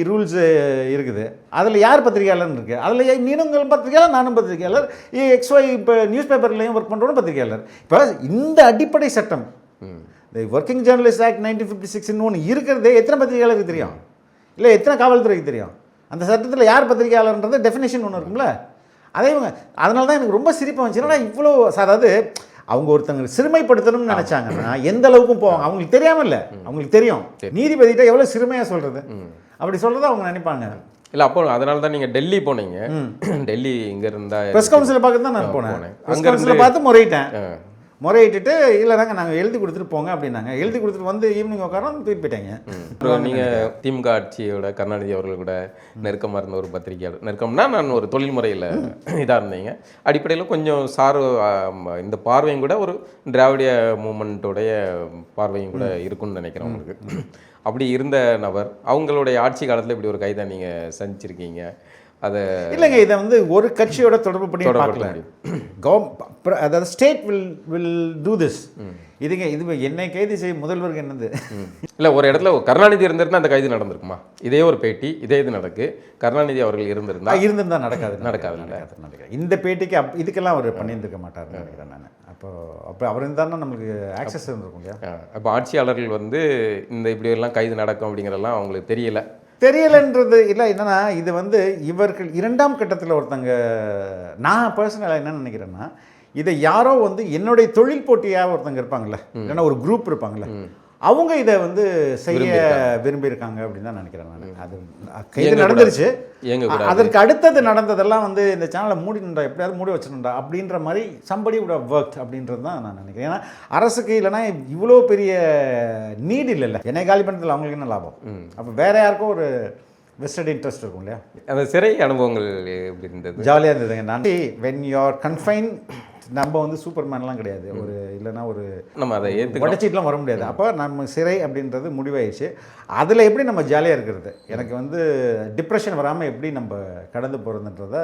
ரூல்ஸ் இருக்குது, அதில் யார் பத்திரிகையாளர்னு இருக்குது, அதில் நீங்களும் பத்திரிகையாளர், நானும் பத்திரிகையாளர், XY இப்போ நியூஸ் பேப்பர்லையும் ஒர்க் பண்ணுறோன்னு பத்திரிகையாளர். இப்போ இந்த அடிப்படை சட்டம் இந்த ஒர்க்கிங் ஜேர்னலிஸ்ட் ஆக்ட் 1956 ஒன்று இருக்கிறதே எத்தனை பத்திரிகையாளருக்கு தெரியும், இல்லை எத்தனை காவல்துறைக்கு தெரியும்? அந்த சட்டத்தில் யார் பத்திரிகையாளர்ன்றது டெஃபினேஷன் ஒன்று இருக்கும்ல, அதே அதனால தான் எனக்கு ரொம்ப சிரிப்பாக வந்துச்சு. என்னடா இவ்வளோ, அதாவது அவங்க ஒருத்தங்க சிறுமைப்படுத்தணும்னு நினச்சாங்கன்னா எந்த அளவுக்கும் போவாங்க, அவங்களுக்கு தெரியாமல் இல்லை, அவங்களுக்கு தெரியும். நீதிபதிகிட்ட எவ்வளோ சிறுமையாக சொல்கிறது, அப்படி சொல்கிறத அவங்க நினைப்பாங்க. இல்லை, அப்போ அதனால தான் நீங்கள் டெல்லி போனீங்க. டெல்லி இங்கே இருந்தால் ப்ரெஸ் கவுன்சிலை பார்க்க தான் நான் போனேன். ப்ரெஸ் கவுன்சிலை பார்த்து முறையிட்டுட்டு இல்லைனாங்க நாங்கள் எழுதி கொடுத்துட்டு போங்க அப்படின்னாங்க. எழுதி கொடுத்துட்டு வந்து ஈவினிங் உட்காரோம், தூக்கிட்டு போயிட்டாங்க. நீங்கள் திமுக ஆட்சியோட கருணாநிதி அவர்கள் கூட நெருக்கமாக இருந்த ஒரு பத்திரிகையாளர், நெருக்கம்னா நான் ஒரு தொழில்முறையில் இதாக இருந்தீங்க, அடிப்படையில் கொஞ்சம் இந்த பார்வையும் கூட ஒரு திராவிட மூமெண்ட்டோடைய பார்வையும் கூட இருக்குன்னு நினைக்கிறேன் உங்களுக்கு. அப்படி இருந்த நபர் அவங்களுடைய ஆட்சி காலத்தில் இப்படி ஒரு கைதை நீங்கள் சந்திச்சிருக்கீங்க. அதை இல்லைங்க, இதை வந்து ஒரு கட்சியோட தொடர்பு பண்ணி பார்க்கல. அதாவது ஸ்டேட் வில் டூ திஸ். இது என்னை கைது செய்ய முதல்வருக்கு என்னது இல்லை, ஒரு இடத்துல கருணாநிதி இருந்திருந்தா அந்த கைது நடந்திருக்குமா? இதே ஒரு பேட்டி, இதே இது நடக்கு, கருணாநிதி அவர்கள் இருந்திருந்தா நடக்காது. இந்த பேட்டிக்கு இதுக்கெல்லாம் அவர் பண்ணியிருந்திருக்க மாட்டார் நினைக்கிறேன் நான். அப்போ அவர் இருந்தாலும் நம்மளுக்கு ஆக்சஸ் இருந்திருக்கும் இல்லையா? அப்போ ஆட்சியாளர்கள் வந்து இந்த இப்படி எல்லாம் கைது நடக்கும் அப்படிங்கிறதெல்லாம் அவங்களுக்கு தெரியலைன்றது இல்லை. என்னன்னா இது வந்து இவர்கள் இரண்டாம் கட்டத்தில் ஒருத்தங்க, நான் பர்சனலாக என்ன நினைக்கிறேன்னா, இதை யாரோ வந்து என்னுடைய தொழில் போட்டியாக ஒருத்தங்க இருப்பாங்கள்ல, இல்லைன்னா ஒரு குரூப் இருப்பாங்கள்ல, அவங்க இதை வந்து செய்ய விரும்பியிருக்காங்க அப்படின்னு தான் நினைக்கிறேன் நான். அது கைது நடந்துருச்சு, அதற்கு அடுத்தது நடந்ததெல்லாம் வந்து இந்த சேனலை மூடினுண்டா, எப்படியாவது மூடி வச்சிருந்தா அப்படின்ற மாதிரி சம்படி உட ஒர்க் அப்படின்றது தான் நான் நினைக்கிறேன். ஏன்னா அரசுக்கு இல்லைன்னா இவ்வளோ பெரிய நீட் இல்லைல்ல, என்னை காலி பண்ணுறதுல அவங்களுக்கு என்ன லாபம்? அப்போ வேற யாருக்கும் ஒரு வெஸ்டட் இன்ட்ரெஸ்ட் இருக்கும் இல்லையா? அந்த சிறை அனுபவங்கள் எப்படி இருந்தது? ஜாலியாக இருந்ததுங்க. நான் வென் யூ ஆர் கன்ஃபைன், நம்ம வந்து சூப்பர்மேன்லாம் கிடையாது, ஒரு இல்லைன்னா ஒரு நம்ம அதை உடச்சிட்டுலாம் வர முடியாது. அப்போ நம்ம சிறை அப்படின்றது முடிவாயிடுச்சு. அதில் எப்படி நம்ம ஜாலியாக இருக்கிறது, எனக்கு வந்து டிப்ரெஷன் வராமல் எப்படி நம்ம கடந்து போகிறதுன்றத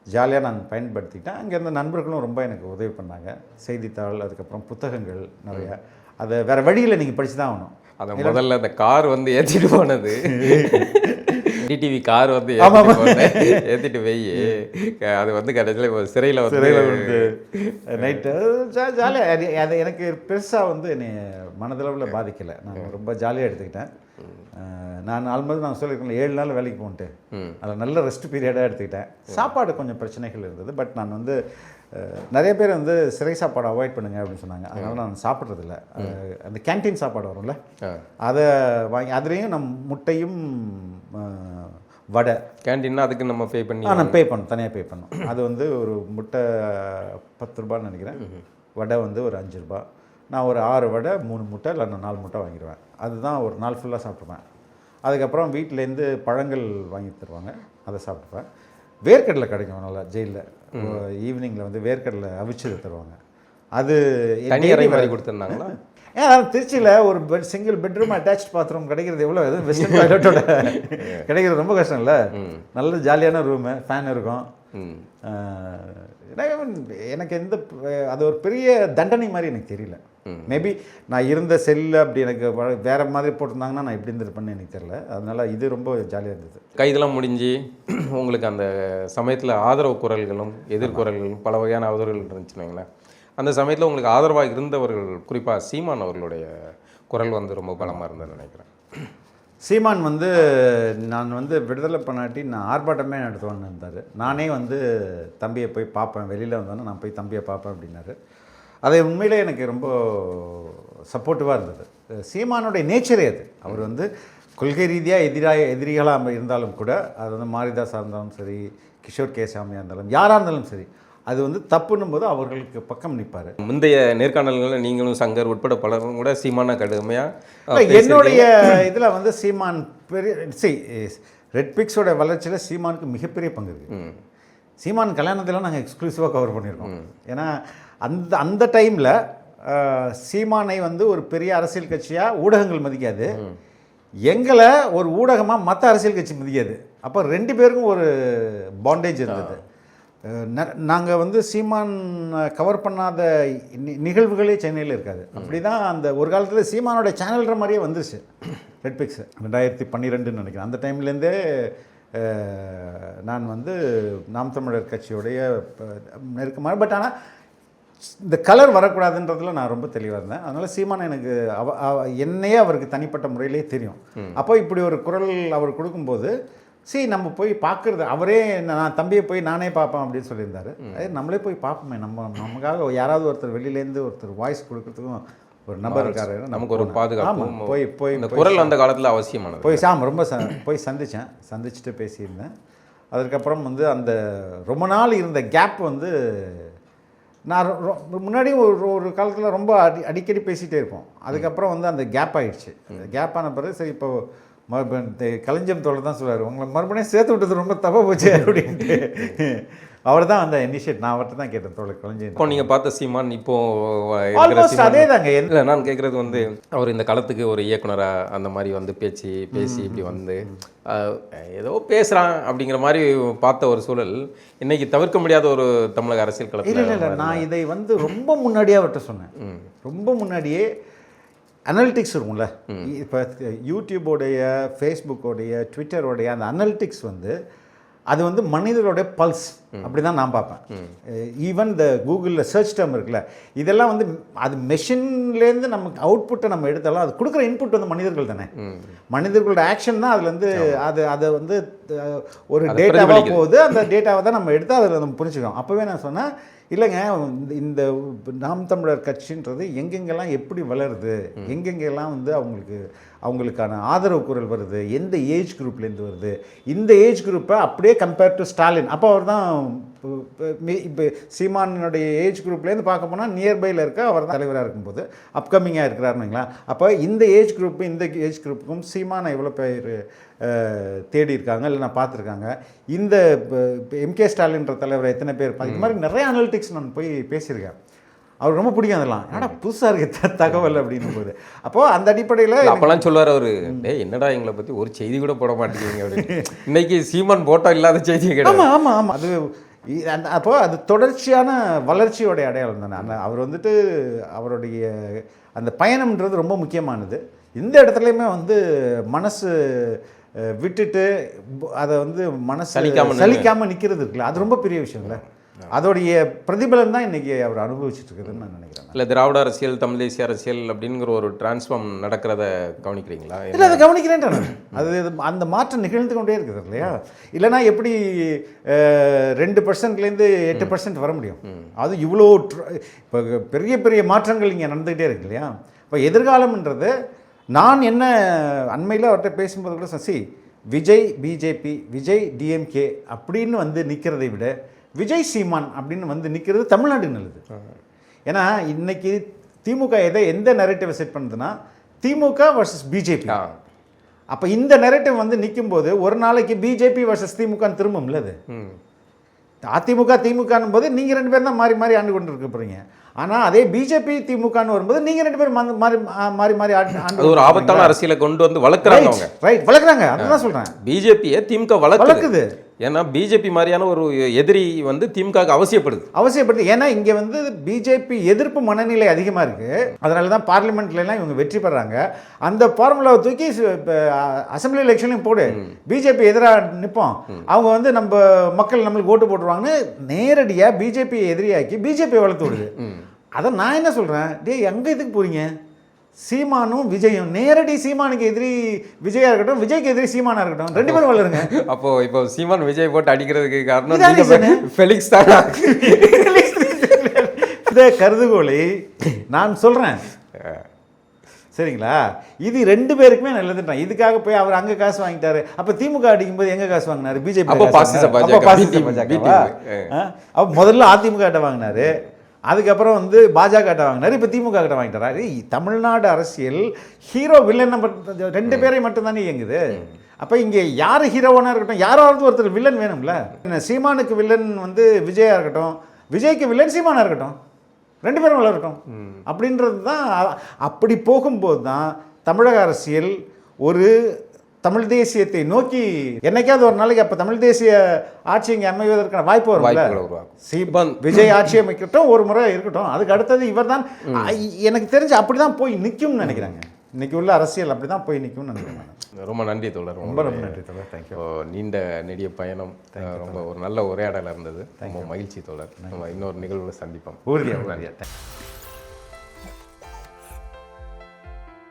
ஜாலியாக நான் பயன்படுத்திக்கிட்டேன். அங்கே இருந்த நண்பர்களும் ரொம்ப எனக்கு உதவி பண்ணாங்க. செய்தித்தாள், அதுக்கப்புறம் புத்தகங்கள் நிறையா. அதை வேறு வழியில் நீங்கள் படித்து தான் ஆகணும். அதை முதல்ல அந்த கார் வந்து ஏற்றிட்டு போனது, டிடிவி கார் வந்து ஏற்றிட்டு போய் அது வந்து கடைசியில் சிறையில் வந்து நைட்டு ஜாலியாக, அது எனக்கு பெருசாக வந்து என்னை மனதளவில் பாதிக்கலை. நான் ரொம்ப ஜாலியாக எடுத்துக்கிட்டேன். நான் ஆல்மோஸ்ட் நான் சொல்லியிருக்கேன் 7 நாள் வேலைக்கு போன்ட்டு, அதில் நல்ல ரெஸ்ட் பீரியடாக எடுத்துக்கிட்டேன். சாப்பாடு கொஞ்சம் பிரச்சனைகள் இருந்தது, பட் நான் வந்து நிறைய பேர் வந்து சிறை சாப்பாடு அவாய்ட் பண்ணுங்க அப்படின்னு சொன்னாங்க. அதனால் நான் சாப்பிட்றதில்ல. அந்த கேன்டீன் சாப்பாடு வரும்ல, அதை வாங்கி அதுலேயும் நம் முட்டையும் வடை. கேன்டீன்னா அதுக்கு நம்ம பே பண்ணி நான் பே பண்ணணும், தனியாக பே பண்ணணும். அது வந்து ஒரு முட்டை 10 ரூபான்னு நினைக்கிறேன், வடை வந்து ஒரு 5 ரூபா. நான் ஒரு 6 வடை 3 முட்டை இல்லை 4 முட்டை வாங்கிடுவேன். அதுதான் ஒரு நாள் ஃபுல்லாக சாப்பிடுவேன். அதுக்கப்புறம் வீட்டிலேருந்து பழங்கள் வாங்கி தருவாங்க, அதை சாப்பிட்டுப்பேன். வேர்க்கடலை கிடைக்கும் நல்லா ஜெயிலில், ஈவினிங்கில் வந்து வேர்க்கடலை அவிச்சது தருவாங்க. அது தனியறை மாதிரி கொடுத்துருந்தாங்களா? ஏன் திருச்சியில் ஒரு சிங்கிள் பெட்ரூம் அட்டாச் பாத்ரூம் கிடைக்கிறது எவ்வளோ, எதுவும் வெஸ்டர்ன் டாய்லெட்டோட கிடைக்கிறது ரொம்ப கஷ்டம் இல்லை. நல்ல ஜாலியான ரூமு, ஃபேன் இருக்கும். எனக்கு அது ஒரு பெரிய தண்டனை மாதிரி எனக்கு தெரியல. மேபி நான் இருந்த செல்லு அப்படி எனக்கு வேறு மாதிரி போட்டிருந்தாங்கன்னா நான் எப்படி இருந்திருப்பேன்னு எனக்கு தெரியல. அதனால் இது ரொம்ப ஜாலியாக இருந்தது. கைதெல்லாம் முடிஞ்சு உங்களுக்கு அந்த சமயத்தில் ஆதரவு குரல்களும் எதிர்குரல்களும் பல வகையான ஆதரவுகள் இருந்துச்சுன்னு அந்த சமயத்தில் உங்களுக்கு ஆதரவாக இருந்தவர்கள், குறிப்பாக சீமான் அவர்களுடைய குரல் வந்து ரொம்ப பலமாக இருந்ததுன்னு நினைக்கிறேன். சீமான் வந்து நான் வந்து விடுதலை பண்ணாட்டி நான் ஆர்ப்பாட்டமே நடத்துவேன்னு இருந்தார். நானே வந்து தம்பியை போய் பார்ப்பேன், வெளியில் வந்தோன்னே நான் போய் தம்பியை பார்ப்பேன் அப்படின்னாரு. அது உண்மையிலே எனக்கு ரொம்ப சப்போர்ட்டிவாக இருந்தது. சீமானுடைய நேச்சரே அது. அவர் வந்து கொள்கை ரீதியாக எதிரிகளாக இருந்தாலும் கூட, அது வந்து மாரிதாஸாக இருந்தாலும் சரி, கிஷோர் கேசாமியாக இருந்தாலும், யாராக இருந்தாலும் சரி, அது வந்து தப்புன்னும் போது அவர்களுக்கு பக்கம் நிற்பார். முந்தைய நேர்காணல்களில் நீங்களும் சங்கர் உட்பட பலரும் கூட சீமான கடுமையாக என்னுடைய இதில் வந்து சீமான் பெரிய ரெட் பிக்ஸோட வளர்ச்சியில் சீமானுக்கு மிகப்பெரிய பங்கு இருக்குது. சீமான் கல்யாணத்தில் நாங்கள் எக்ஸ்க்ளூசிவாக கவர் பண்ணியிருக்கோம். ஏன்னா அந்த டைமில் சீமானை வந்து ஒரு பெரிய அரசியல் கட்சியாக ஊடகங்கள் மதிக்காது, எங்களை ஒரு ஊடகமாக மற்ற அரசியல் கட்சி மதிக்காது. அப்போ 2 பேருக்கும் ஒரு பாண்டேஜ் இருந்தது. நாங்கள் வந்து சீமான் கவர் பண்ணாத நிகழ்வுகளே சென்னையில் இருக்காது. அப்படி தான் அந்த ஒரு காலத்தில் சீமானோட சேனல்ன்ற மாதிரியே வந்துருச்சு ரெட் பிக்ஸ். 2012 நினைக்கிறேன். அந்த டைம்லேருந்தே நான் வந்து நாம் தமிழர் கட்சியோடைய நெருக்கமாக, பட் ஆனால் இந்த கலர் வரக்கூடாதுன்றதுல நான் ரொம்ப தெளிவாக இருந்தேன். அதனால் சீமான் எனக்கு என்னையே அவருக்கு தனிப்பட்ட முறையிலே தெரியும். அப்போ இப்படி ஒரு குரல் அவர் கொடுக்கும்போது நம்ம போய் பார்க்குறது, அவரே நான் தம்பியை போய் நானே பார்ப்பேன் அப்படின்னு சொல்லியிருந்தாரு. நம்மளே போய் பார்ப்போமே, நமக்காக யாராவது ஒருத்தர் வெளியிலேருந்து ஒருத்தர் வாய்ஸ் கொடுக்கறதுக்கும் ஒரு நபர் இருக்காரு, நமக்கு ஒரு பாதுகாப்பு. போய் இந்த குரல் அந்த காலத்தில் அவசியமானது. போய் ரொம்ப போய் சந்திச்சுட்டு பேசியிருந்தேன். அதுக்கப்புறம் வந்து அந்த ரொம்ப நாள் இருந்த கேப் வந்து நான் முன்னாடி ஒரு காலத்தில் ரொம்ப அடிக்கடி பேசிகிட்டே இருப்போம். அதுக்கப்புறம் வந்து அந்த கேப் ஆகிடுச்சு. அந்த கேப் ஆன பிறகு சரி இப்போ கலைஞம் தோழர் தான் சொல்லுவார், உங்களை மறுபடியும் சேர்த்து விட்டது ரொம்ப தப்பாக போச்சு அப்படின்ட்டு. அவர் தான் அந்த இனிஷியேட், நான் அவர்கிட்ட தான் கேட்டேன் தோழர் கலைஞர். இப்போ நீங்கள் பார்த்த சீமான் இப்போ அதே தாங்க. இல்லை, நான் கேட்குறது வந்து அவர் இந்த காலத்துக்கு ஒரு இயக்குனராக அந்த மாதிரி வந்து பேசி இப்படி வந்து ஏதோ பேசுகிறான் அப்படிங்கிற மாதிரி பார்த்த ஒரு சூழல் இன்னைக்கு தவிர்க்க முடியாத ஒரு தமிழக அரசியல் களத்தில். இல்லை நான் இதை வந்து ரொம்ப முன்னாடியே அவர்கிட்ட சொன்னேன். ரொம்ப முன்னாடியே அனலிட்டிக்ஸ் இருக்கும்ல, இப்போ யூடியூபோடைய, ஃபேஸ்புக்கோடைய, ட்விட்டரோடைய அந்த அனலிட்டிக்ஸ் வந்து அது வந்து மனிதர்களுடைய பல்ஸ் அப்படி தான் நான் பார்ப்பேன். ஈவன் இந்த கூகுளில் சர்ச் டேர்ம் இருக்குல்ல, இதெல்லாம் வந்து அது மெஷின்லேருந்து நமக்கு அவுட்புட்டை நம்ம எடுத்தாலும் அது கொடுக்குற இன்புட் வந்து மனிதர்கள் தானே. மனிதர்களோட ஆக்ஷன் தான் அதுலேருந்து அதை வந்து ஒரு டேட்டாவாக போகுது. அந்த டேட்டாவை தான் நம்ம எடுத்து அதில் நம்ம புரிஞ்சுக்கிறோம். அப்போவே நான் சொன்னேன், இல்லைங்க இந்த நாம் தமிழர் கட்சின்றது எங்கெங்கெல்லாம் எப்படி வளருது, எங்கெங்கெல்லாம் வந்து அவங்களுக்கான ஆதரவு குரல் வருது, எந்த ஏஜ் குரூப்லேருந்து வருது, இந்த ஏஜ் குரூப்பை அப்படியே கம்பேர் டு ஸ்டாலின். அப்போ அவர் தான் இப்போ சீமானுடைய ஏஜ் குரூப்லேருந்து பார்க்க போனால் நியர்பையில் இருக்க அவர் தான் தலைவராக இருக்கும்போது அப்கமிங்காக இருக்கிறாருங்களா. அப்போ இந்த ஏஜ் குரூப்பு இந்த ஏஜ் குரூப்புக்கும் சீமானை எவ்வளோ பேர் தேடி இருக்காங்க, இல்லை நான் பார்த்துருக்காங்க. இந்த எம்கே ஸ்டாலின்ற தலைவர் எத்தனை பேர் இது மாதிரி நிறைய அனலிட்டிக்ஸ் நான் போய் பேசியிருக்கேன். அவர் ரொம்ப பிடிக்கும் அதெல்லாம். ஏன்னா புதுசாக இருக்க தகவல் அப்படின்னும் போது அப்போது அந்த அடிப்படையில் அப்போல்லாம் சொல்லுவார் அவர், என்னடா எங்களை பற்றி ஒரு செய்தி கூட போட மாட்டேங்கிறீங்க அப்படின்னு. இன்னைக்கு சீமான் போட்டோ இல்லாத செய்தி கிடையாது. ஆமாம் அது அப்போ அது தொடர்ச்சியான வளர்ச்சியோடைய அடையாளம் தானே. அவர் வந்துட்டு அவருடைய அந்த பயணம்ன்றது ரொம்ப முக்கியமானது. இந்த இடத்துலையுமே வந்து மனசு விட்டுட்டு அதை வந்து மனசு சலிக்காமல் நிற்கிறது இருக்குல்ல, அது ரொம்ப பெரிய விஷயம் இல்லை. அதோடைய பிரதிபலன் தான் இன்னைக்கு அவர் அனுபவிச்சுட்டு இருக்குதுன்னு நான் நினைக்கிறேன். இல்லை, திராவிட அரசியல், தமிழ் தேசிய அரசியல் அப்படிங்கிற ஒரு டிரான்ஸ்ஃபார்ம் நடக்கிறத கவனிக்கிறீங்களா? இல்லை, அதை கவனிக்கிறேன். அது அந்த மாற்றம் நிகழ்ந்து கொண்டே இருக்குது இல்லையா. இல்லைனா எப்படி 2%லேருந்து 8% வர முடியும்? அது இவ்வளோ இப்போ பெரிய பெரிய மாற்றங்கள் இங்கே நடந்துக்கிட்டே இருக்கு இல்லையா. இப்போ எதிர்காலம்ன்றது நான் என்ன அண்மையில் அவர்கிட்ட பேசும்போது கூட விஜய் பிஜேபி, விஜய் டிஎம்கே அப்படின்னு வந்து நிற்கிறதை விட விஜய் சீமான் அப்படின்னு வந்து நிற்கிறது தமிழ்நாடு நல்லது. ஏன்னா இன்னைக்கு திமுக எந்த நரேட்டிவை செட் பண்ணுதுன்னா திமுக வர்சஸ் பிஜேபி. அப்போ இந்த நரேட்டிவ் வந்து நிற்கும்போது ஒரு நாளைக்கு பிஜேபி வர்சஸ் திமுகன்னு திரும்பும்ல. அது அதிமுக திமுகன்னு போது நீங்கள் 2 பேரும் தான் மாறி மாறி ஆண்டு கொண்டு இருக்க போகிறீங்க. ஆனால் அதே பிஜேபி திமுகன்னு வரும்போது நீங்கள் 2 பேரும் மாறி மாறி ஆண்டு ஒரு ஆபத்தான அரசியலை கொண்டு வந்து வளர்க்குறாங்க. ரைட், வளர்க்குறாங்க. அதுதான் சொல்கிறேன், பிஜேபியை திமுக வளர்க்குது. ஏன்னா பிஜேபி மாதிரியான ஒரு எதிரி வந்து திமுக அவசியப்படுது. ஏன்னா இங்கே வந்து பிஜேபி எதிர்ப்பு மனநிலை அதிகமாக இருக்குது. அதனால தான் பார்லிமெண்ட்லாம் இவங்க வெற்றி பெறாங்க. அந்த ஃபார்முலாவை தூக்கி அசம்பிளி எலெக்ஷன்லையும் போடு, பிஜேபி எதிராக நிற்போம், அவங்க வந்து நம்ம மக்கள் நம்மளுக்கு ஓட்டு போட்டுருவாங்கன்னு நேரடியாக பிஜேபியை எதிரியாக்கி பிஜேபியை வளர்த்து விடுது. அதை நான் என்ன சொல்கிறேன், எங்கே இதுக்கு போகிறீங்க? சீமானும் விஜயும் நேரடி சீமானுக்கு எதிரி விஜயா இருக்கட்டும், விஜய்க்கு எதிரி சீமானா இருக்கட்டும், 2 பேரும் வளருங்க. அப்போ இப்போ சீமான் விஜய் போட்டு அடிக்கிறதுக்கு காரணம் இதான் reason. ஃபெலிக்ஸ் தான். இதே கருதுகோளை நான் சொல்றேன், சரிங்களா? இது 2 பேருக்குமே நல்லதுன்றான். இதுக்காக போய் அவர் அங்க காசு வாங்கிட்டாரு, அப்ப திமுக அடிக்கும்போது எங்க காசு வாங்கினாரு? பிஜேபி. அப்போ பாசிச பாஜக. அப்ப முதல்ல அதிமுக கிட்ட வாங்கினாரு, அதுக்கப்புறம் வந்து பாஜக கிட்ட வாங்கினாரு, இப்போ திமுக கிட்ட வாங்கிட்டாரு. தமிழ்நாடு அரசியல் ஹீரோ வில்லன் நம்பர் 2 பேரை மட்டும்தானே இயங்குது. அப்போ இங்கே யார் ஹீரோவானா இருக்கட்டும், யாராவது ஒருத்தர் வில்லன் வேணும்ல. சீமானுக்கு வில்லன் வந்து விஜயா இருக்கட்டும், விஜய்க்கு வில்லன் சீமானா இருக்கட்டும், 2 பேரும் வளரட்டும் அப்படின்றது தான். அப்படி போகும்போது தான் தமிழக அரசியல் ஒரு தமிழ் தேசியத்தை நோக்கி என்னைக்காவது ஒரு நாளைக்கு அப்போ தமிழ் தேசிய ஆட்சி இங்கே அமைவதற்கான வாய்ப்பு வரும்ல. விஜய் ஆட்சி அமைக்கட்டும், ஒரு முறை இருக்கட்டும், அதுக்கு அடுத்தது இவர் தான். எனக்கு தெரிஞ்சு அப்படி தான் போய் நிற்கும்னு நினைக்கிறாங்க. இன்னைக்கு உள்ள அரசியல் அப்படி தான் போய் நிற்கும்னு நினைக்கிறேன். ரொம்ப நன்றி தோழர். ரொம்ப நன்றி தோழர். தேங்க்யூ. நீண்ட நெடிய பயணம் ரொம்ப ஒரு நல்ல உரையாடலாக இருந்தது. ரொம்ப மகிழ்ச்சி தோழர். நம்ம இன்னொரு நிகழ்வில் சந்திப்போம். உறுதியாக.